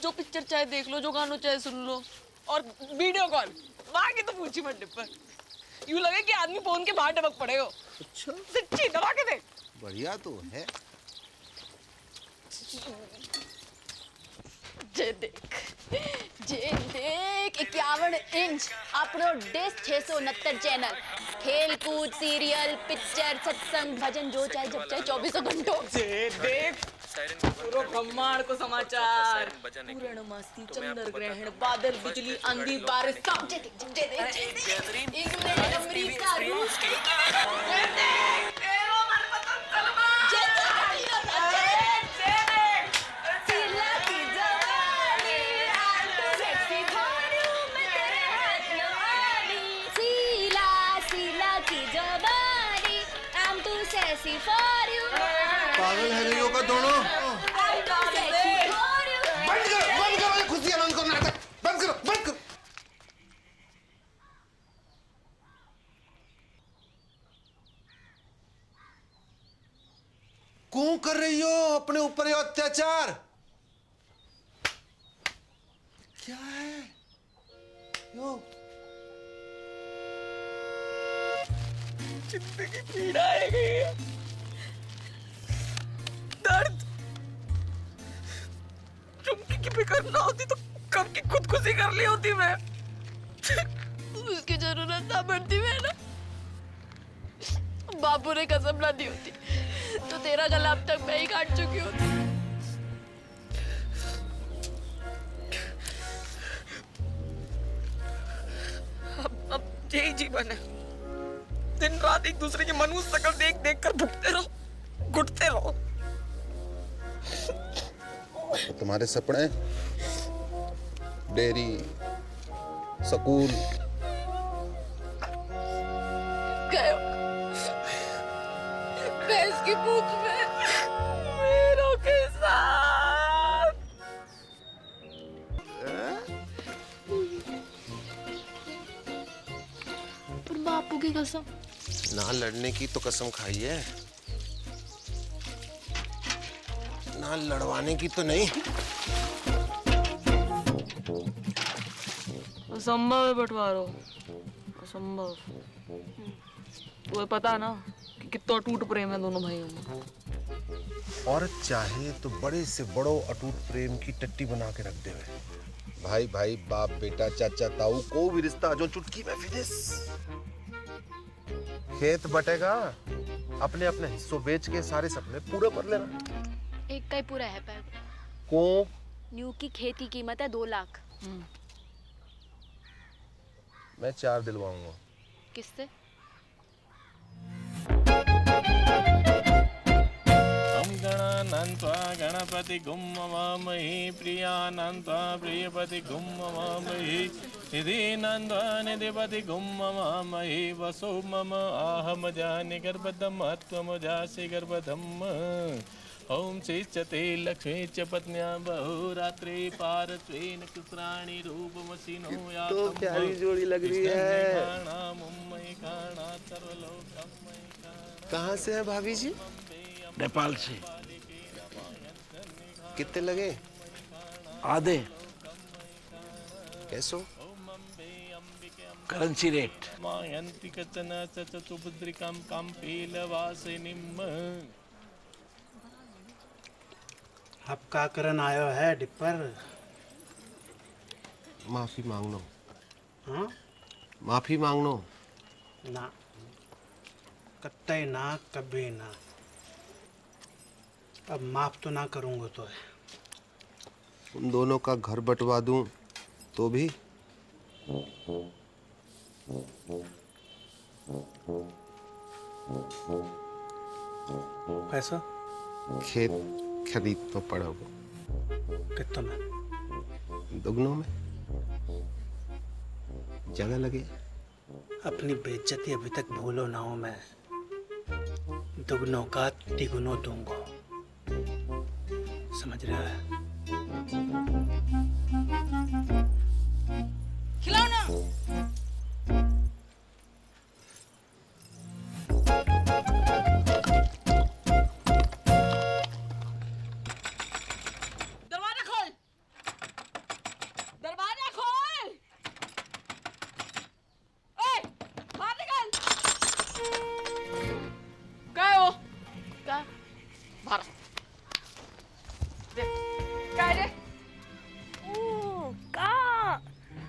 जो पिक्चर चाहे देख लो, जो गानों चाहे सुन लो, और वीडियो कॉल वहां की तो पूछी मत डिप्पर। यूं लगे कि आदमी फोन के बाहर टपक पड़े हो। अच्छा, सच्ची दबा के देख। बढ़िया तो है। जे देख 51 इंच अपनो डिश 669 चैनल खेल कूद, सीरियल, पिक्चर, सत्संग, भजन, जो चाहे जब चाहे 24 घंटों। देख पूरा ब्रह्मांड को समाचार, पूर्णमासी, चंद्र ग्रहण, बादल, बिजली, आंधी, बारिश, सब इंग्लैंड, अमेरिका, रूस, पागल है रे का दोनों। बंद करो ये खुशी आनंद को नाटक, बंद करो। क्यों कर रही हो अपने ऊपर ये अत्याचार? क्या है यो? जिंदगी पीड़ा है गई, दर्द। चुमकी की फिक्र ना होती तो कब की खुदकुशी कर ली होती मैं। उसकी जरूरत ना पड़ती मैं ना, बापू ने कसम ना दी होती तो तेरा गला अब तक मैं ही काट चुकी होती। अब यही जीवन है, दिन रात एक दूसरे की मनुष्य शक्ल देख देख कर भुगते रहो, घुटते रहो। तो तुम्हारे सपने डेयरी, स्कूल भैंस की पूंछ में मेरों के साथ। पर बापू की कसम, ना लड़ने की तो कसम खाई है, ना लड़वाने की तो नहीं। असंभव है बंटवारो, असंभव। तुम्हें पता ना कि कितना अटूट प्रेम है दोनों भाइयों में। औरत चाहे तो बड़े से बड़ो अटूट प्रेम की टट्टी बना के रख दे। भाई भाई, बाप बेटा, चाचा ताऊ, को भी रिश्ता जो चुटकी में फिनिश। खेत बटेगा, अपने अपने हिस्सों बेच के सारे सपने पूरे कर लेना। एक का ही पूरा है पैर को न्यू की खेती कीमत है 2 लाख। मैं 4 दिलवाऊंगा। किससे? गणानन्त्वा गणपति गुम ममामहि प्रियानन्त्वा प्रियपति गुम ममामहि निधिनन्त्वा निधिपति गुम ममामहि वसो मम आहम जानि गर्भधम त्वमजासि गर्भधम। ओम श्रीचते लक्ष्मी च पत्न्या बहुरात्रि पारत्वेन कुसराणि रूपमसिनो या तो प्यारी जोड़ी लग रही है। कहाँ से है भाभी जी? नेपाल से। कितने लगे? आधे। कैसो? Currency rate. मायन्ति कचन चतुभद्रिकं कंपीलवासिनीम्। अब का करन आयो है डिपर? माफी मांगनो। हाँ? माफी मांगनो। ना, कत्ते ना, कभी ना। अब माफ तो ना करूंगा तो है। उन दोनों का घर बंटवा दूं तो भी? पैसा? खेत खरीद तो पड़ोगे। कितना में? दुगनों में। जगह लगे। अपनी बेइज्जती अभी तक भूलो ना हो। मैं दुगनों का तिगुनों दूंगा, समझ रहा है? खिलाओ ना। दरवाजा खोल, दरवाजा खोल। ओए, बाहर निकल। क्या है वो? क्या? बाहर। क्या है?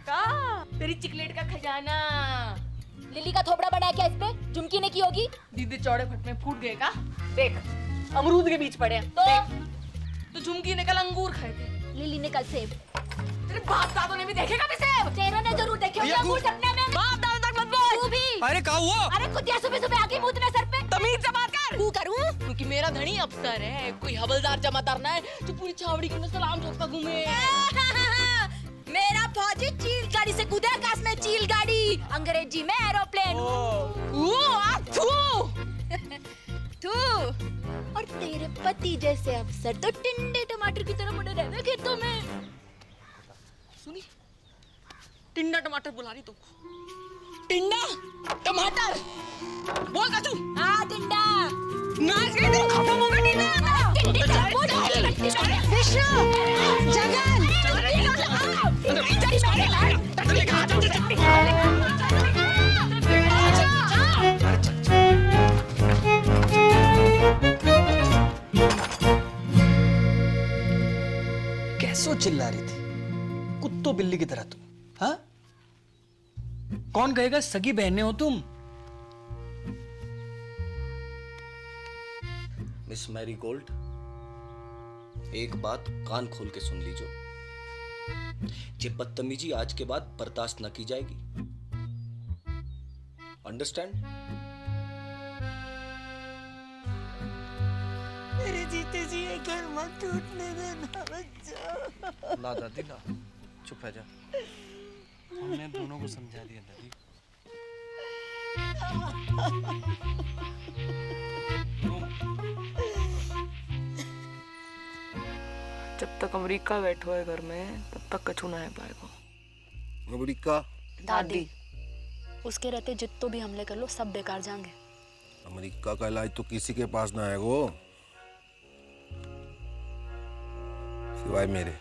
का तेरी चिकलेट का खजाना। लिली का थोपड़ा बड़ा है क्या इस पे? झुमकी ने की होगी। दीदी चौड़े फट में फूट गए का? देख अमरूद के बीच पड़े हैं। तो झुमकी ने कल अंगूर खाए थे, लिली ने कल सेब। तेरे बाप दादों ने भी देखे कभी सेब? तेरों ने जरूर देखे होंगे अंगूर सपने में। बाप दादों तक मत बोल। तू भी। अरे क्या हुआ? अरे कुतिया सुबह सुबह आके मुंह सर पे। तमीज से बात कर। तू करूं? क्योंकि मेरा धनी अफसर है, कोई हवलदार जमादार ना है जो पूरी छावड़ी के में सलाम ठोकता घूमे। मेरा फौजी चील गाड़ी से कूदे आकाश में, चील गाड़ी, अंग्रेजी में एरोप्लेन। तू और तेरे पति जैसे अफसर तो टिंडे टमाटर की तरह बड़े रहते खेतों में। सुनी, टिंडा टमाटर बुला रही तुमको। टिंडा टमाटर बोल का तू। हाँ टिंडा। नाच के तो खत्म हो गई टिंडा। विष्णु, जगन, कैसो चिल्ला रही थी कुत्तो बिल्ली की तरह तुम? हाँ, कौन कहेगा सगी बहनें हो तुम? मिस मैरी गोल्ड, एक बात कान खोल के सुन लीजो। ये बदतमीजी आज के बाद बर्दाश्त न की जाएगी। अंडरस्टैंड? मेरे जीते जी ये घर मत टूटने देना बच्चा। ना दादी ना, चुप है जा। हमने दोनों को समझा दिया दादी। जब तक अमेरिका बैठो है घर में तब तक कछु ना है पाएगा। अमेरिका? दादी, उसके रहते जितो भी हमले कर लो सब बेकार जाएंगे। अमेरिका का इलाज तो किसी के पास ना है वो, सिवाय मेरे।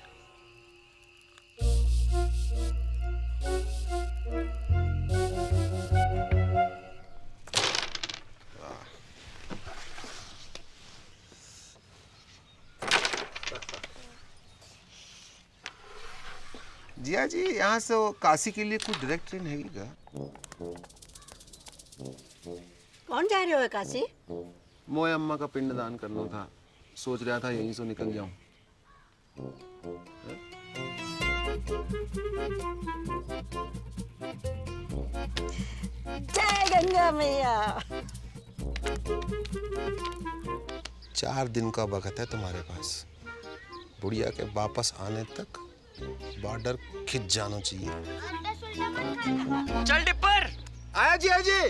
जिया जी, यहाँ से काशी के लिए कोई डायरेक्ट ट्रेन है क्या? कौन जा रहे हो काशी? मोए अम्मा का पिंडदान करना था, सोच रहा था यहीं से निकल जाऊं। जय गंगा मैया। 4 दिन का वक्त है तुम्हारे पास। बुढ़िया के वापस आने तक बॉर्डर खिंच जाना चाहिए। चल डिपर। आया जी, आया जी।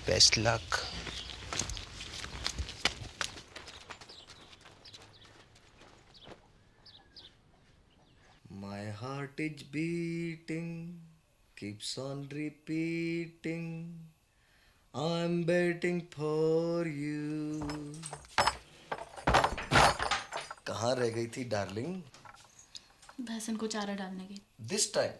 Best luck. My heart is beating, keeps on repeating. I'm waiting for you. कहाँ रह गई थी डार्लिंग? भैंसन को चारा डालने की। This time.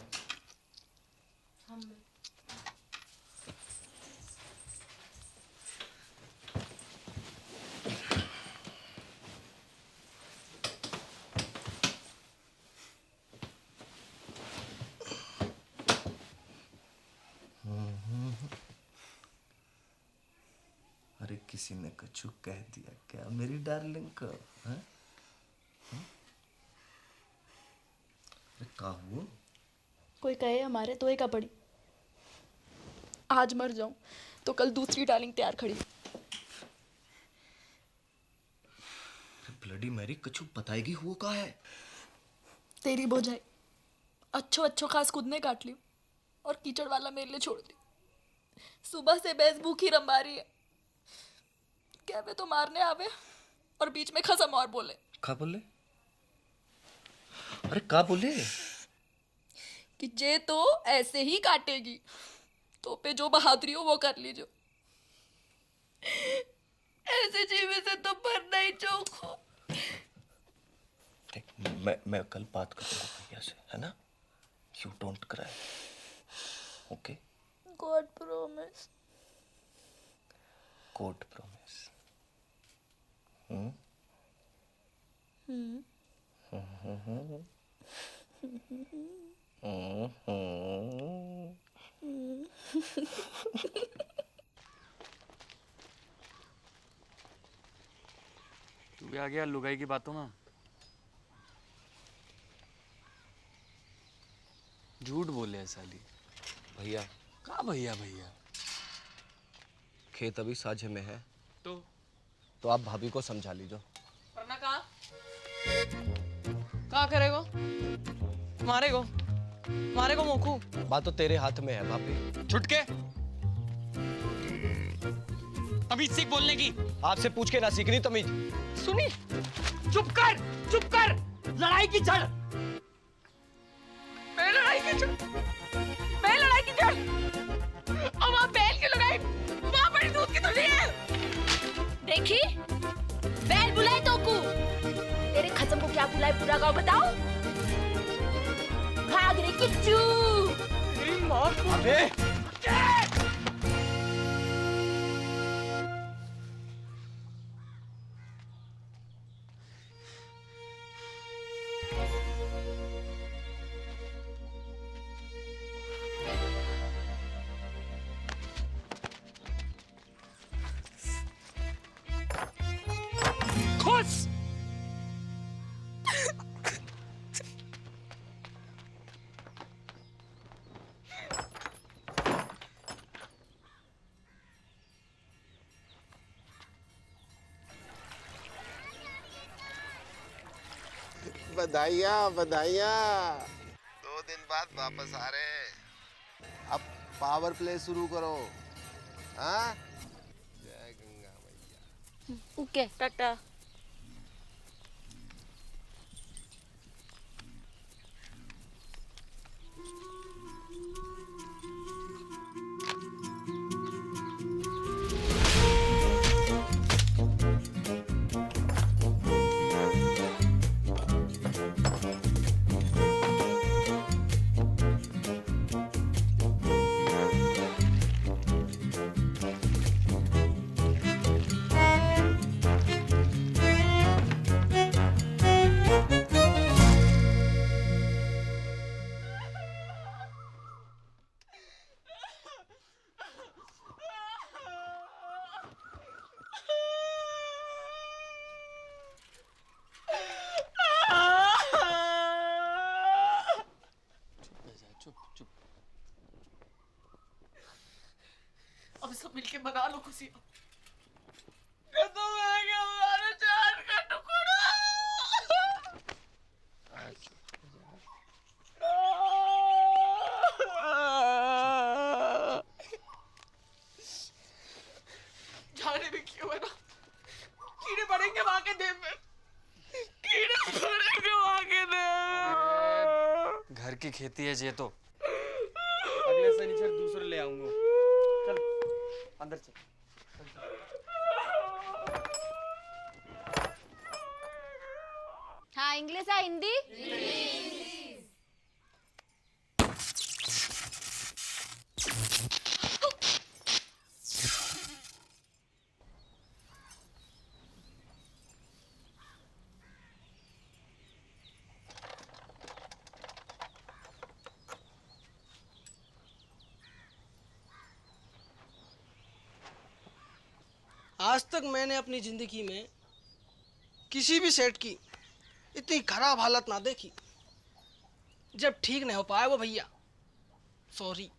अरे किसी ने कछु कह दिया क्या मेरी डार्लिंग को? हैं? अरे क्या हुआ? कोई कहे हमारे तो एक पड़ी। आज मर जाऊं तो कल दूसरी डार्लिंग तैयार खड़ी। ब्लडी मैरी, कछु बताएगी हुआ का है? तेरी बोझाई अच्छो अच्छो खास खुद ने काट ली और कीचड़ वाला मेरे लिए छोड़ दी। सुबह से भैंस भूखी रंबा रही है। कहवे तो मारने आवे और बीच में खसम और बोले। क्या बोले? अरे क्या बोले? कि जे तो ऐसे ही काटेगी तो पे जो बहादुरी हो वो कर लीजो। ऐसे जीवे से तो मरना ही चौखो। मैं कल बात करूंगा भैया से, है ना? You don't cry, okay? God promise. God promise. तू भी आ गया लुगाई की बातों में। झूठ बोले है साली। भैया कहा भैया भैया? खेत अभी साझे में है तो आप भाभी को समझा लीजिए। वरना कहाँ करेगा? मारेगो मोखू। बात तो तेरे हाथ में है भाभी। छुटके तमीज सीख बोलने की। आपसे पूछ के ना सीखनी तमीज। सुनी, चुप कर। लड़ाई की जड़। मैं लड़ाई की जड़। और वहाँ बैल की लड़ाई, वहाँ बड़ी दूध की थैली है। देखी बैल बुलाए तो को तेरे खत्म को क्या बुलाए पूरा गाँव बताओ। भाग रे किच्चू। अबे खुश। बधाइयाँ 2 दिन बाद वापस आ रहे हैं। अब पावर प्ले शुरू करो। हाँ, जय गंगा मैया। ओके टाटा। अब सब मिलके मना लो खुशी। खत्म हो गया हमारा जान का टुकड़ा। जाने भी क्यों है ना, कीड़े पड़ेंगे वहां के देह में। घर की खेती है ये तो। अगले शनिचर दूसरे ले आऊंगा। चल अंदर चल। हाँ इंग्लिश है हिंदी। आज तक मैंने अपनी जिंदगी में किसी भी सेठ की इतनी खराब हालत ना देखी। जब ठीक नहीं हो पाया वो भैया, सॉरी।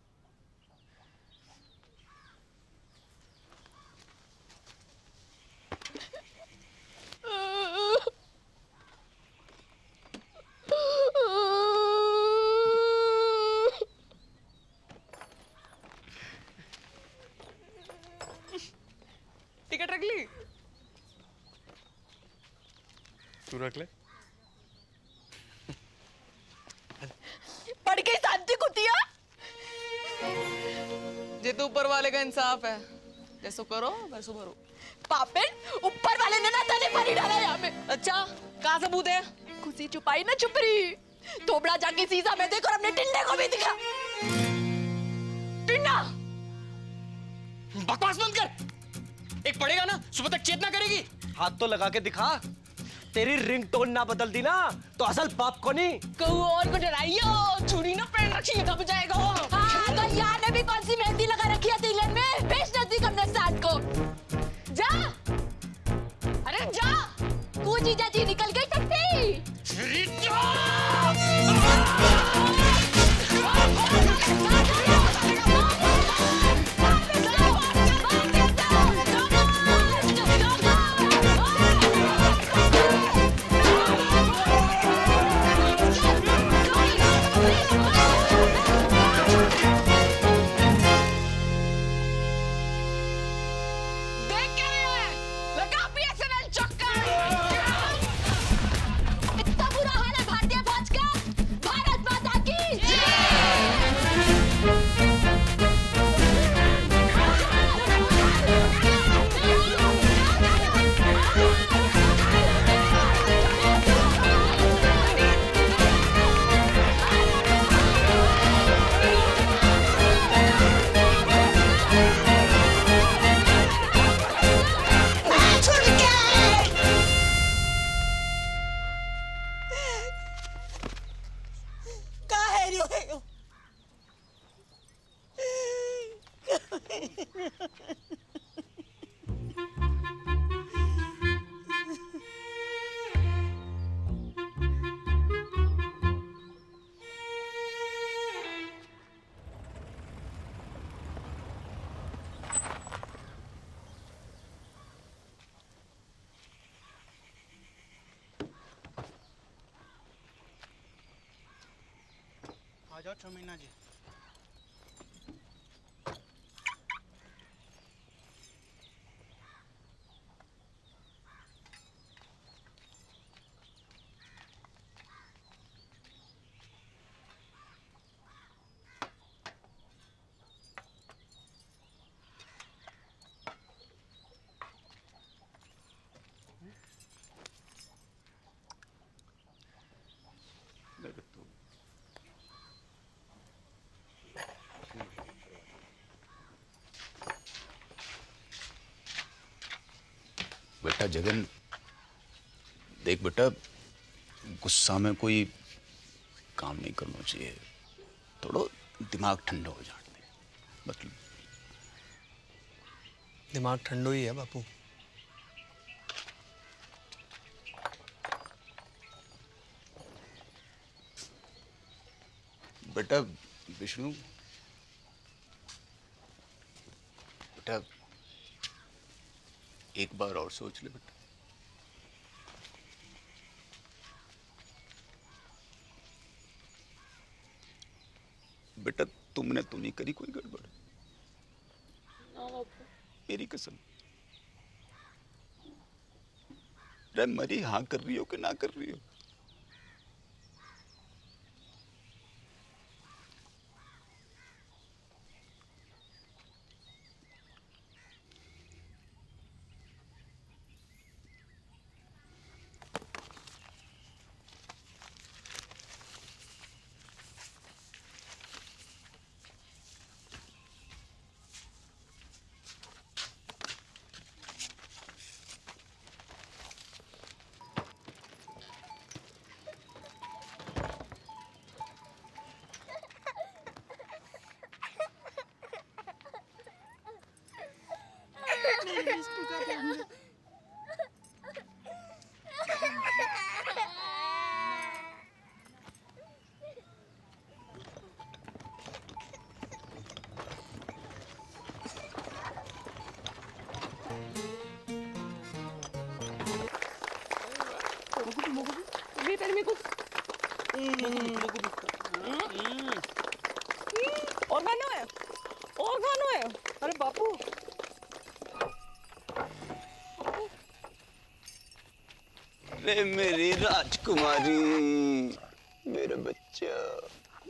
टिकट रख ली? तू रख ले। पढ़ के शांति कुतिया। जे तो ऊपर वाले का इंसाफ है, जैसो करो वैसो भरो। पापेट ऊपर वाले ने ना तने पानी डाला यहाँ में। अच्छा कहाँ सबूत है? खुशी छुपाई ना छुपरी। थोबड़ा जाके शीशा में देख और अपने टिंडे को भी दिखा। टिंडा बकवास बंद कर। एक पड़ेगा ना सुबह तक चेतना करेगी। हाथ तो लगा के दिखा। तेरी रिंगटोन ना बदल दी ना तो असल बाप को नहीं कहूँ और को डराइयो, चूड़ी ना पहन रखी है, दब जाएगा वो। हाँ, तो यार ने भी कौन सी मेहंदी लगा रखी है तिलक में? भेज नजदीक हमने साथ को। जा, अरे जा। तू जीजा जी निकल गई टट्टी। इतना बुरा हाल है भारतीय फौज का। भारत माता की आ जाओ चमीना जी। बेटा जगन, देख बेटा, गुस्सा में कोई काम नहीं करना चाहिए। थोड़ा दिमाग ठंडा हो जाने दे। मतलब दिमाग ठंडो ही है बापू। बेटा विष्णु, बेटा एक बार और सोच ले बेटा। बेटा तुमने तो नहीं करी कोई गड़बड़? मेरी कसम। अरे मरी हाँ कर रही हो कि ना कर रही हो? और खाना है, और खाना है। अरे बापू, अरे मेरी राजकुमारी, मेरा बच्चा,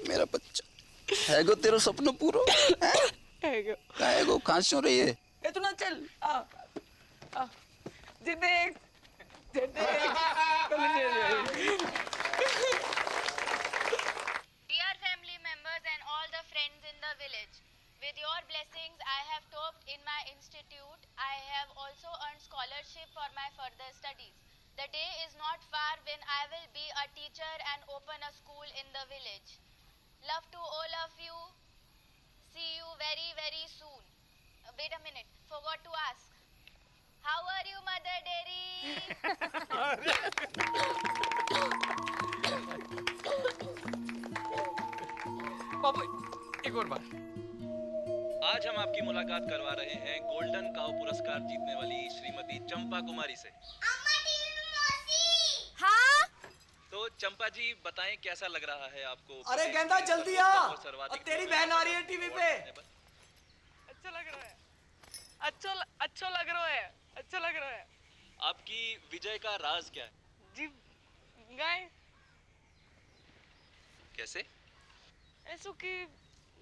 मेरा बच्चा है गो, तेरा सपना पूरा है गो। कहाँ से हो रही है? इतना चल आ जे देख Dear family members and all the friends in the village, with your blessings I have topped in my institute. I have also earned scholarship for my further studies. The day is not village. Love to all of you. See you very, very soon. Wait a minute. Forgot to ask. How are you, Mother Dairy? पापा एक और बार। आज हम आपकी मुलाकात करवा रहे हैं गोल्डन काउ पुरस्कार जीतने वाली श्रीमती चंपा कुमारी से। हाँ? तो चंपा जी बताएं कैसा लग रहा है आपको? अरे गेंदा जल्दी आ, अब तेरी बहन आ रही है टीवी पे। अच्छा लग रहा है, अच्छा लग रहा है, अच्छा लग रहा है। आपकी विजय का राज क्या है? जी गाय कैसे? ऐसो कि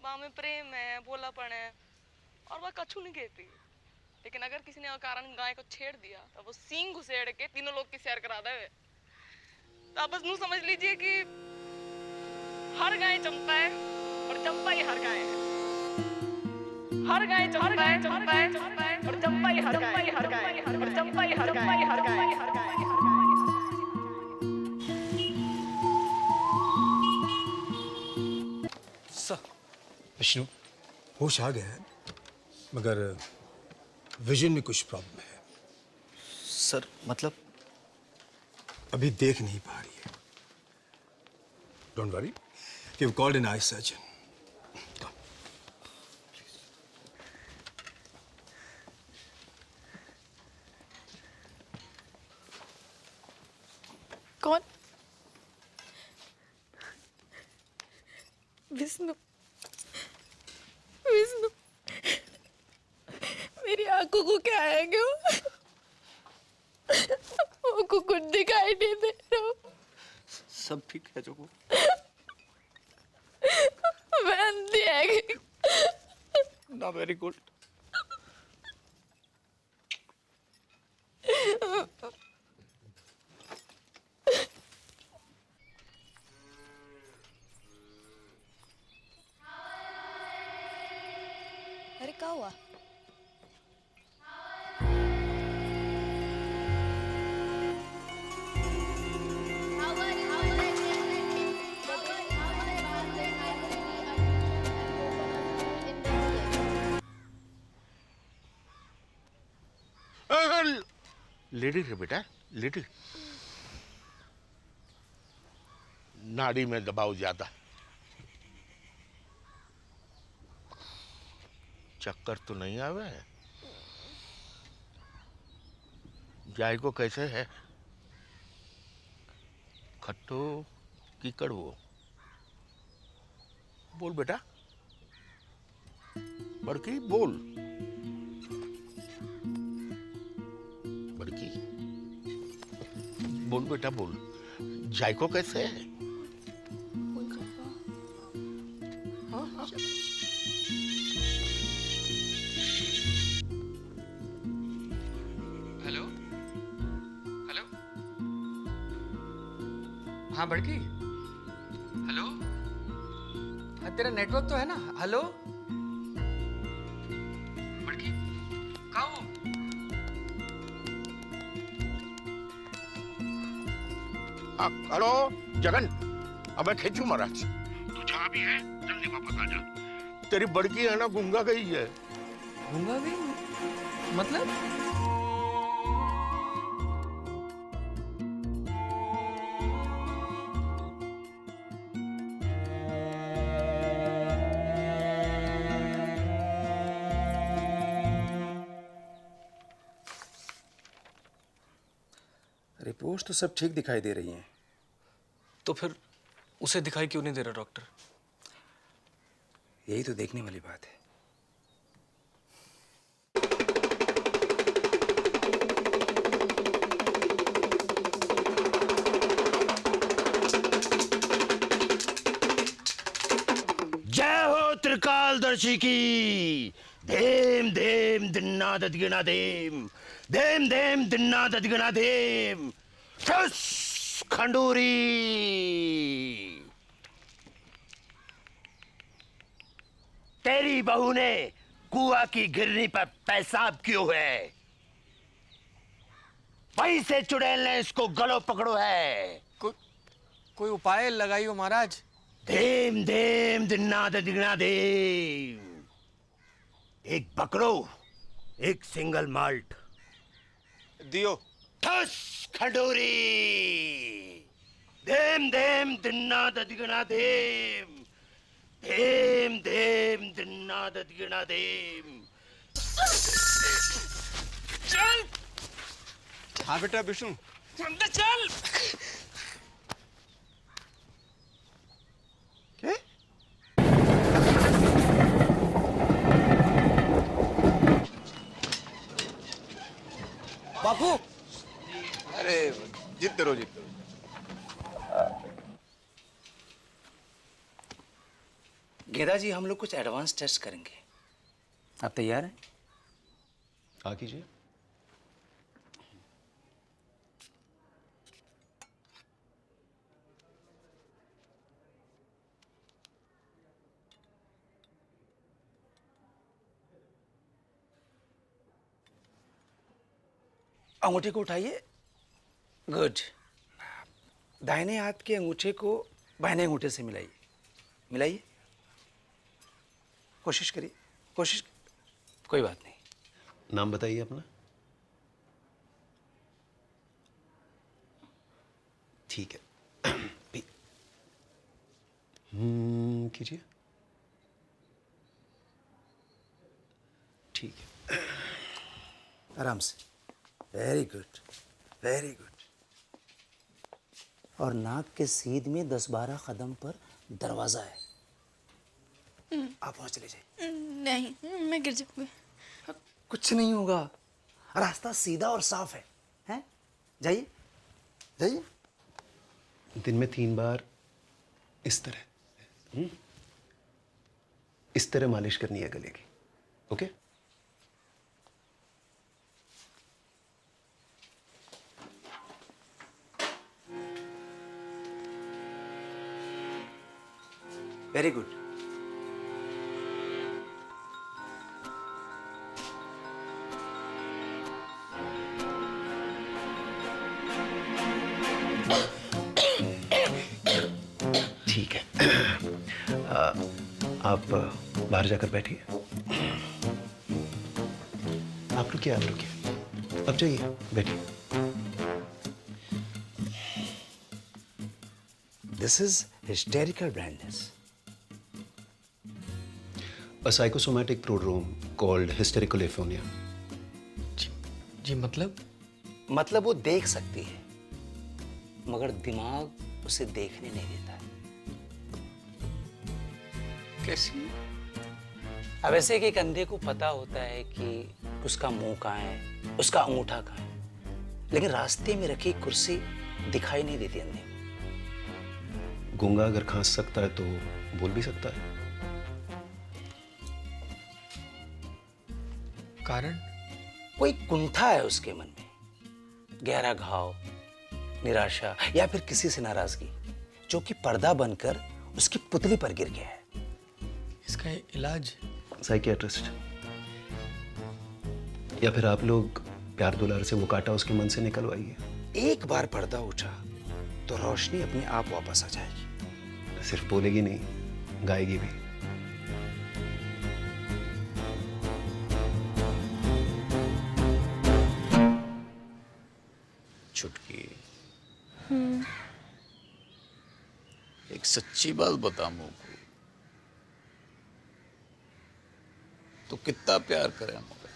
माँ में प्रेम है, भोलापन है और वह कछु नहीं कहती। लेकिन अगर किसी ने अकारण गाय को छेड़ दिया तो वो सींग घुसेड़ के तीनों लोग की सैर करा देवे। तो आप बस नू समझ लीजिए कि हर गाय चंपा है और चंपा ही हर गाय है। हर गाय चंपा है और चंपा ही हर गाय है और चंपा ही हर गाय है। विष्णु, होश आ गया है मगर विजन में कुछ प्रॉब्लम है। सर मतलब? अभी देख नहीं पा रही है। Don't worry, we have called an eye surgeon. कौन? विष्णु, विष्णु, मेरी आंखों को क्या है क्यों? वो कुछ दिखाई नहीं दे रहा। सब ठीक है जोगो? मैं अंधी है कि? ना वेरी गुड। अरे क्या हुआ? लिटिल है बेटा, लिटिल। नाड़ी में दबाव ज्यादा। चक्कर तो नहीं आवे? जाय को कैसे है? खट्टो की कड़वो? बोल बेटा, बड़की बोल। बड़की बोल बेटा बोल। जायको कैसे है? हेलो हेलो, हाँ बड़की, हेलो, हाँ तेरा नेटवर्क तो है ना? हेलो बड़की, कहाँ हो? हेलो जगन, अब मैं खींचू महाराज। तू जहाँ भी है जल्दी वापस आ जा। तेरी बड़की है ना गूंगा गई है। गूंगा गई मतलब? रिपोर्ट्स तो सब ठीक दिखाई दे रही हैं। तो फिर उसे दिखाई क्यों नहीं दे रहा डॉक्टर? यही तो देखने वाली बात है। जय हो त्रिकालदर्शी की। धेम धेम दिन्ना ददगिना धेम, धेम धेम दिन्ना ददगिना धेम। ठुस खंडूरी। तेरी बहू ने कुआ की गिरनी पर पेशाब क्यों है? वहीं से चुड़ैल ने इसको गलो पकड़ो है। कोई उपाय लगाइयो महाराज। देम देम दिन्ना दिगना देम। एक बकरो, एक सिंगल माल्ट दियो। ठस खंडोरी। देम देम दिन्ना दिगना देम। देम देम दिन्ना दिगना देम। चल। हाँ बेटा विष्णु। अंदर चल। क्या? बापू। अरे जीतते रहो जीतते रहो। गेदा जी, हम लोग कुछ एडवांस टेस्ट करेंगे, आप तैयार हैं? हाँ कीजिए। अंगूठे को उठाइए। गुड। दाहिने हाथ के अंगूठे को बाएं अंगूठे से मिलाइए। मिलाइए। कोशिश करिए, कोशिश। कोई बात नहीं। नाम बताइए अपना। ठीक है। कीजिए। ठीक है। आराम से। Very good, very good. और नाक के सीध में 10-12 कदम पर दरवाजा है, आप वहां चले जाइए। नहीं, मैं गिर जाऊंगी। कुछ नहीं होगा, रास्ता सीधा और साफ है? जाइए जाइए। दिन में 3 बार इस तरह मालिश करनी है गले की। ओके? Very good. ठीक है। आप बाहर जाकर बैठिए। आप रुकिए, आप रुकिए। अब जाइए, बैठिए। This is hysterical blindness. A psychosomatic prodrome called hysterical aphonia. जी मतलब? मतलब वो देख सकती है, मगर दिमाग उसे देखने नहीं देता है। कैसी? अब ऐसे कि एक अंधे को पता होता है कि उसका मुंह कहाँ है, उसका अंगूठा कहाँ है, लेकिन रास्ते में रखी कुर्सी दिखाई नहीं देती अंधे को। गूंगा अगर खांस सकता है तो बोल भी सकता है। कारण? कोई कुंठा है उसके मन में, गहरा घाव, निराशा या फिर किसी से नाराजगी, जो कि पर्दा बनकर उसकी पुतली पर गिर गया है। इसका इलाज? साइकियाट्रिस्ट, या फिर आप लोग प्यार दुलार से वो काटा उसके मन से निकलवाइए। एक बार पर्दा उठा तो रोशनी अपने आप वापस आ जाएगी। सिर्फ बोलेगी नहीं, गाएगी भी। छुटकी, एक सच्ची बात बता मुझको, तो कितना प्यार करे मुझे?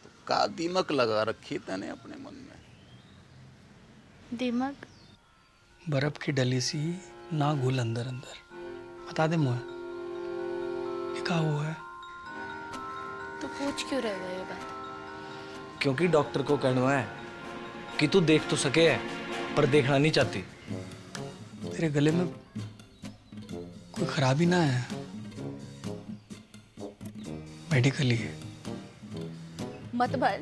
तो का दीमक लगा रखी तने अपने मन में? दिमाग? बर्फ की डली सी ना घुल अंदर अंदर। बता दे मुझे, ये क्या हुआ है? तो पूछ क्यों रहे हो ये बात? क्योंकि डॉक्टर को कहना है कि तू देख तो सके पर देखना नहीं चाहती। तेरे गले में कोई खराबी ना है? मेडिकली? मत भर,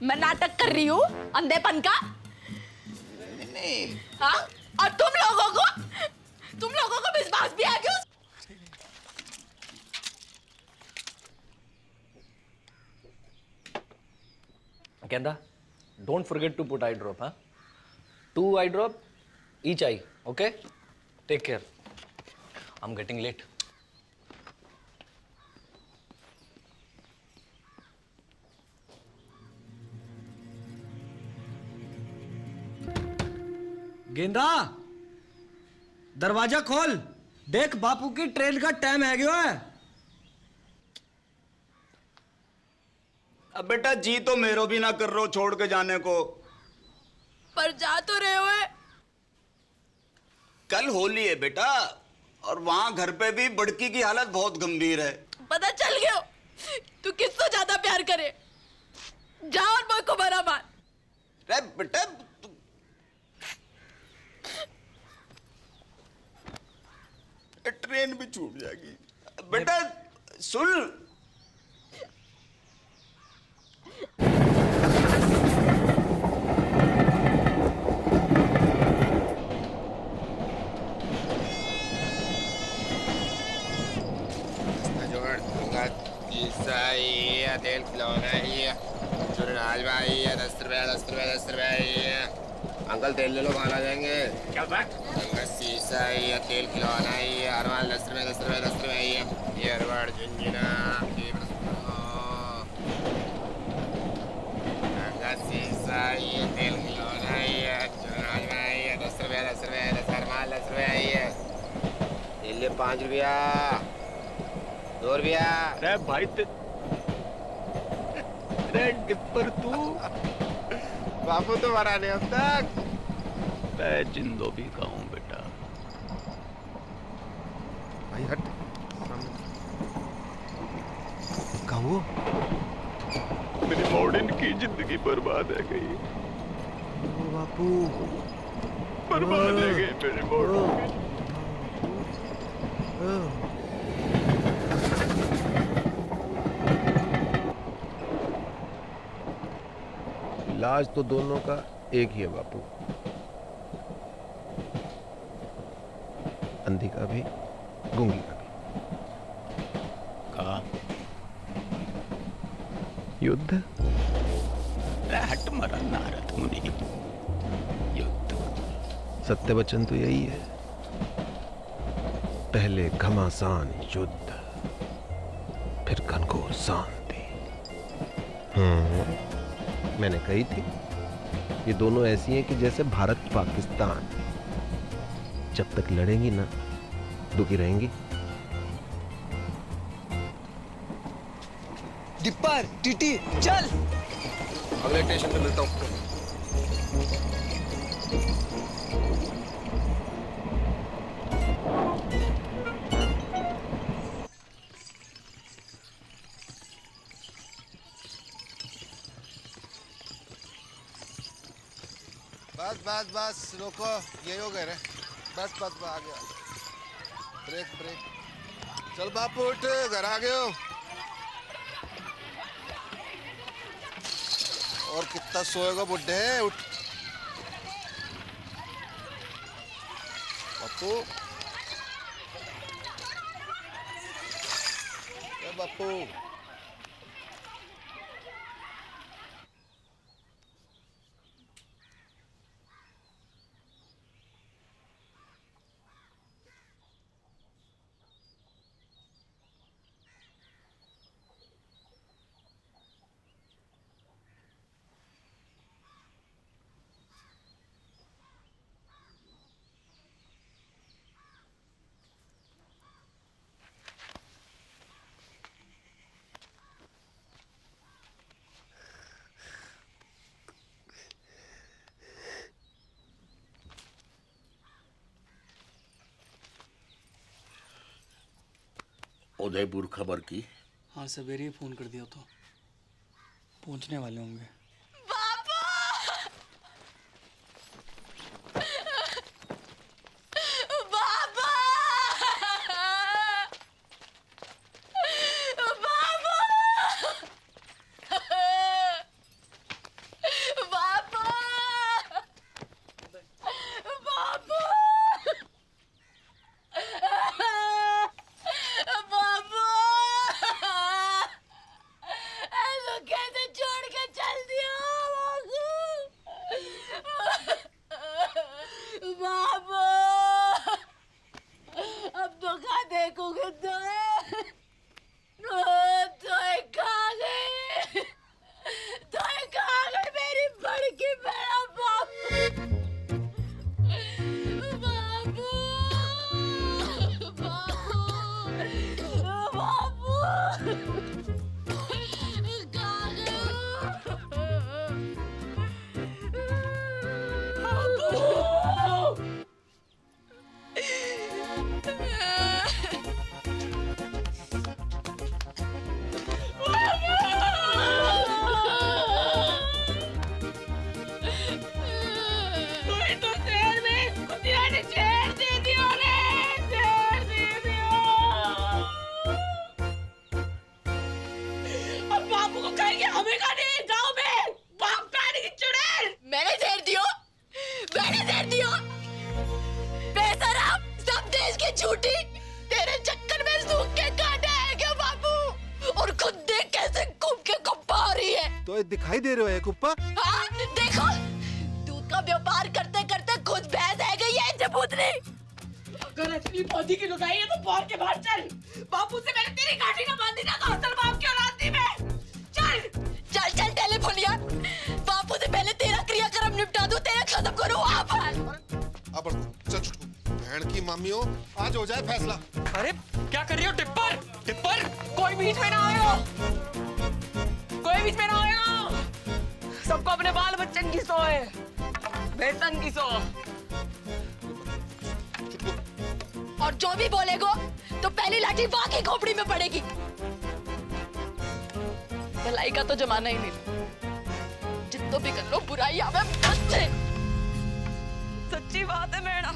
मैं नाटक कर रही हूँ अंधेपन का। हाँ? और तुम लोगों को विश्वास भी आ गया? कहता Don't forget to put eye drop, huh? 2 eye drop, each eye, okay? Take care. I'm getting late. गेंदा, दरवाजा खोल। देख बापू की ट्रेन का टाइम है गया है। अब बेटा जी तो मेरो भी ना कर रहे हो छोड़ के जाने को। पर जा तो रहे हो। कल होली है बेटा, और वहां घर पे भी बड़की की हालत बहुत गंभीर है। पता चल गया तू किससे ज्यादा प्यार करे। जा और मैं को बरा मार। अरे बेटा ट्रेन भी छूट जाएगी। बेटा सुन, तेल खिलौना है, चुनाज भाई है, 10 रुपया 10 रुपया 10 रुपया। अंकल तेल ले लो, खाना जाएंगे। क्या बात? अंकल शीशा है, तेल खिलौना है, अरवाल 10 रुपया 10 रुपया 10 रुपया है। ये अरवाड़ झुंझुना अंकल शीशा है, तेल खिलौना है, चुनाज भाई है, 10 रुपया 10 रुपया 10 अरवाल 10 रुपया है। ये ले 5 रुपया 2 रुपया। अरे भाई टिप्पर तू बापू तो मरा नहीं अब तक। मैं जिंदो भी खाऊं बेटा। भाई हट कहो मेरी मॉडर्न की जिंदगी बर्बाद है गई। बापू बर्बाद है गई मेरी मॉडर्न। इलाज तो दोनों का एक ही है बापू, अंधी का भी गूंगी का भी। कहा युद्ध। हट मरा नारद मुनि। युद्ध सत्य वचन तो यही है, पहले घमासान युद्ध, फिर घनघोर शांति। मैंने कही थी ये दोनों ऐसी हैं कि जैसे भारत पाकिस्तान, जब तक लड़ेंगी ना दुखी रहेंगी। डिप्पर टीटी चल। अगले स्टेशन पे मिलता हूँ। बस बस बस रोको, यही हो गए रे। बस बस आ गया। Brake brake. चल बापू उठ, घर आ गए हो। और कितना सोएगा बुड्ढे, उठ बापू। बापू उदयपुर खबर की? हाँ सवेरे ही फोन कर दिया तो पहुंचने वाले होंगे। कैसे छोड़ के चल दिया। झूठी, तेरे चक्कर में सूख के काटा है क्या बाबू? और खुद देख कैसे घूम के कुप्पा हो रही है। तो ये दिखाई दे रहे हो कुप्पा? हाँ देखो, दूध का व्यापार करते करते खुद भैंस है गई है जबूतनी। अगर असली पौधी की लुगाई है तो बाहर के बाहर चल। बापू से मैंने तेरी गाड़ी ना बांधी ना तो असल बाप की औलाद थी मैं। चल चल चल टेलीफोनिया, बापू से पहले तेरा क्रियाक्रम निपटा दूं, तेरा खत्म करूं। आप अब चल छुटकू, बहन की मम्मियों, आज हो जाए फैसला। अरे क्या कर रही हो टिप्पर? टिप्पर कोई बीच में ना आयो, कोई बीच में ना आयो। सबको अपने बाल बच्चन की सो है, बेसन की सो। और जो भी बोलेगो तो पहली लाठी वहां की खोपड़ी में पड़ेगी। भलाई का तो जमाना ही नहीं, जितना भी कर लो बुराई आवे बस से। सच्ची बात है मैडम,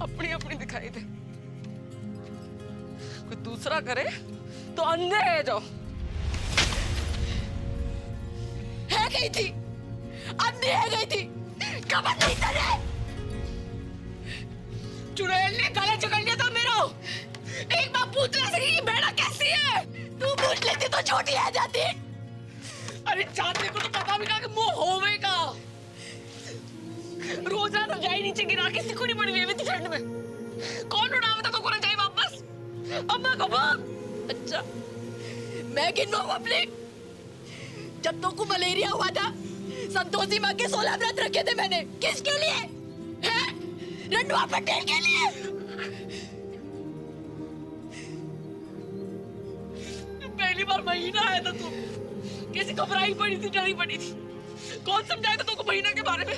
अपनी अपनी दिखाई दे, कोई दूसरा करे तो अंधे है जो है गई थी, अंधी है गई थी, खबर नहीं तेरे। चुड़ैल ने गले जकड़ लिया था मेरा। एक बार पूछ ले सकी कि बेड़ा कैसी है। तू पूछ लेती तो छोटी आ जाती। अरे चाहते को तो पता भी ना कि मुंह होवेगा। रोज रात रजाई नीचे गिरा के सिकुड़ी पड़ी हुई थी ठंड में। कौन उड़ावे था तो कोने जाए वापस? अम्मा को बोल। अच्छा मैं गिनो अपने। जब तो को मलेरिया हुआ था, संतोषी माँ के 16 व्रत रखे थे मैंने। किसके लिए? हैं? रंडवा पटेल के लिए। पहली बार महीना आया था तू, कैसी घबराई पड़ी थी, डरी पड़ी थी। कौन समझाया था तुमको महीना के बारे में?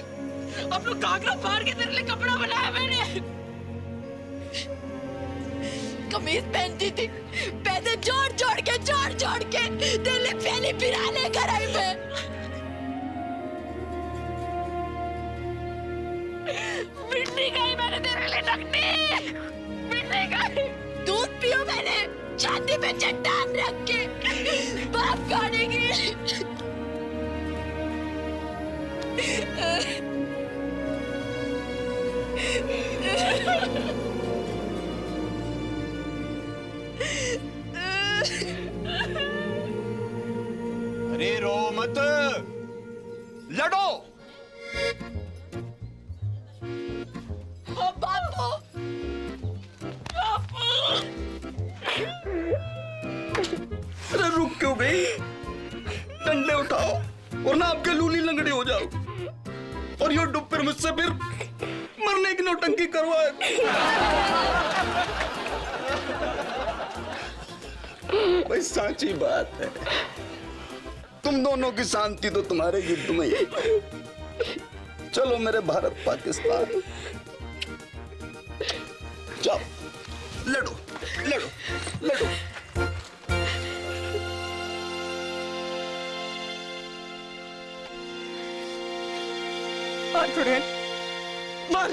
अब लोग घाघरा फाड़ के तेरे लिए कपड़ा बनाया मैंने। कमीज पहनती थी, पैसे जोड़ जोड़ के तेरे लिए पहली बिरा लेकर आई मैं। मिटनी गई मैंने तेरे लिए नकली, मिटनी गई। दूध पियो मैंने छाती पे चट्टान रख के, बाप गाड़ी की। अरे रो मत, लड़ो। बापू, अरे रुक क्यों गई? डंडे उठाओ वरना आपके लूली लंगड़ी हो जाओ। और यो डुप्पर मुझसे फिर मरने की नौटंकी करवाए। भाई साची बात है, तुम दोनों की शांति तो तुम्हारे युद्ध में ही। चलो मेरे भारत पाकिस्तान, जाओ लड़ो लड़ो लड़ो। चुड़ैल मार।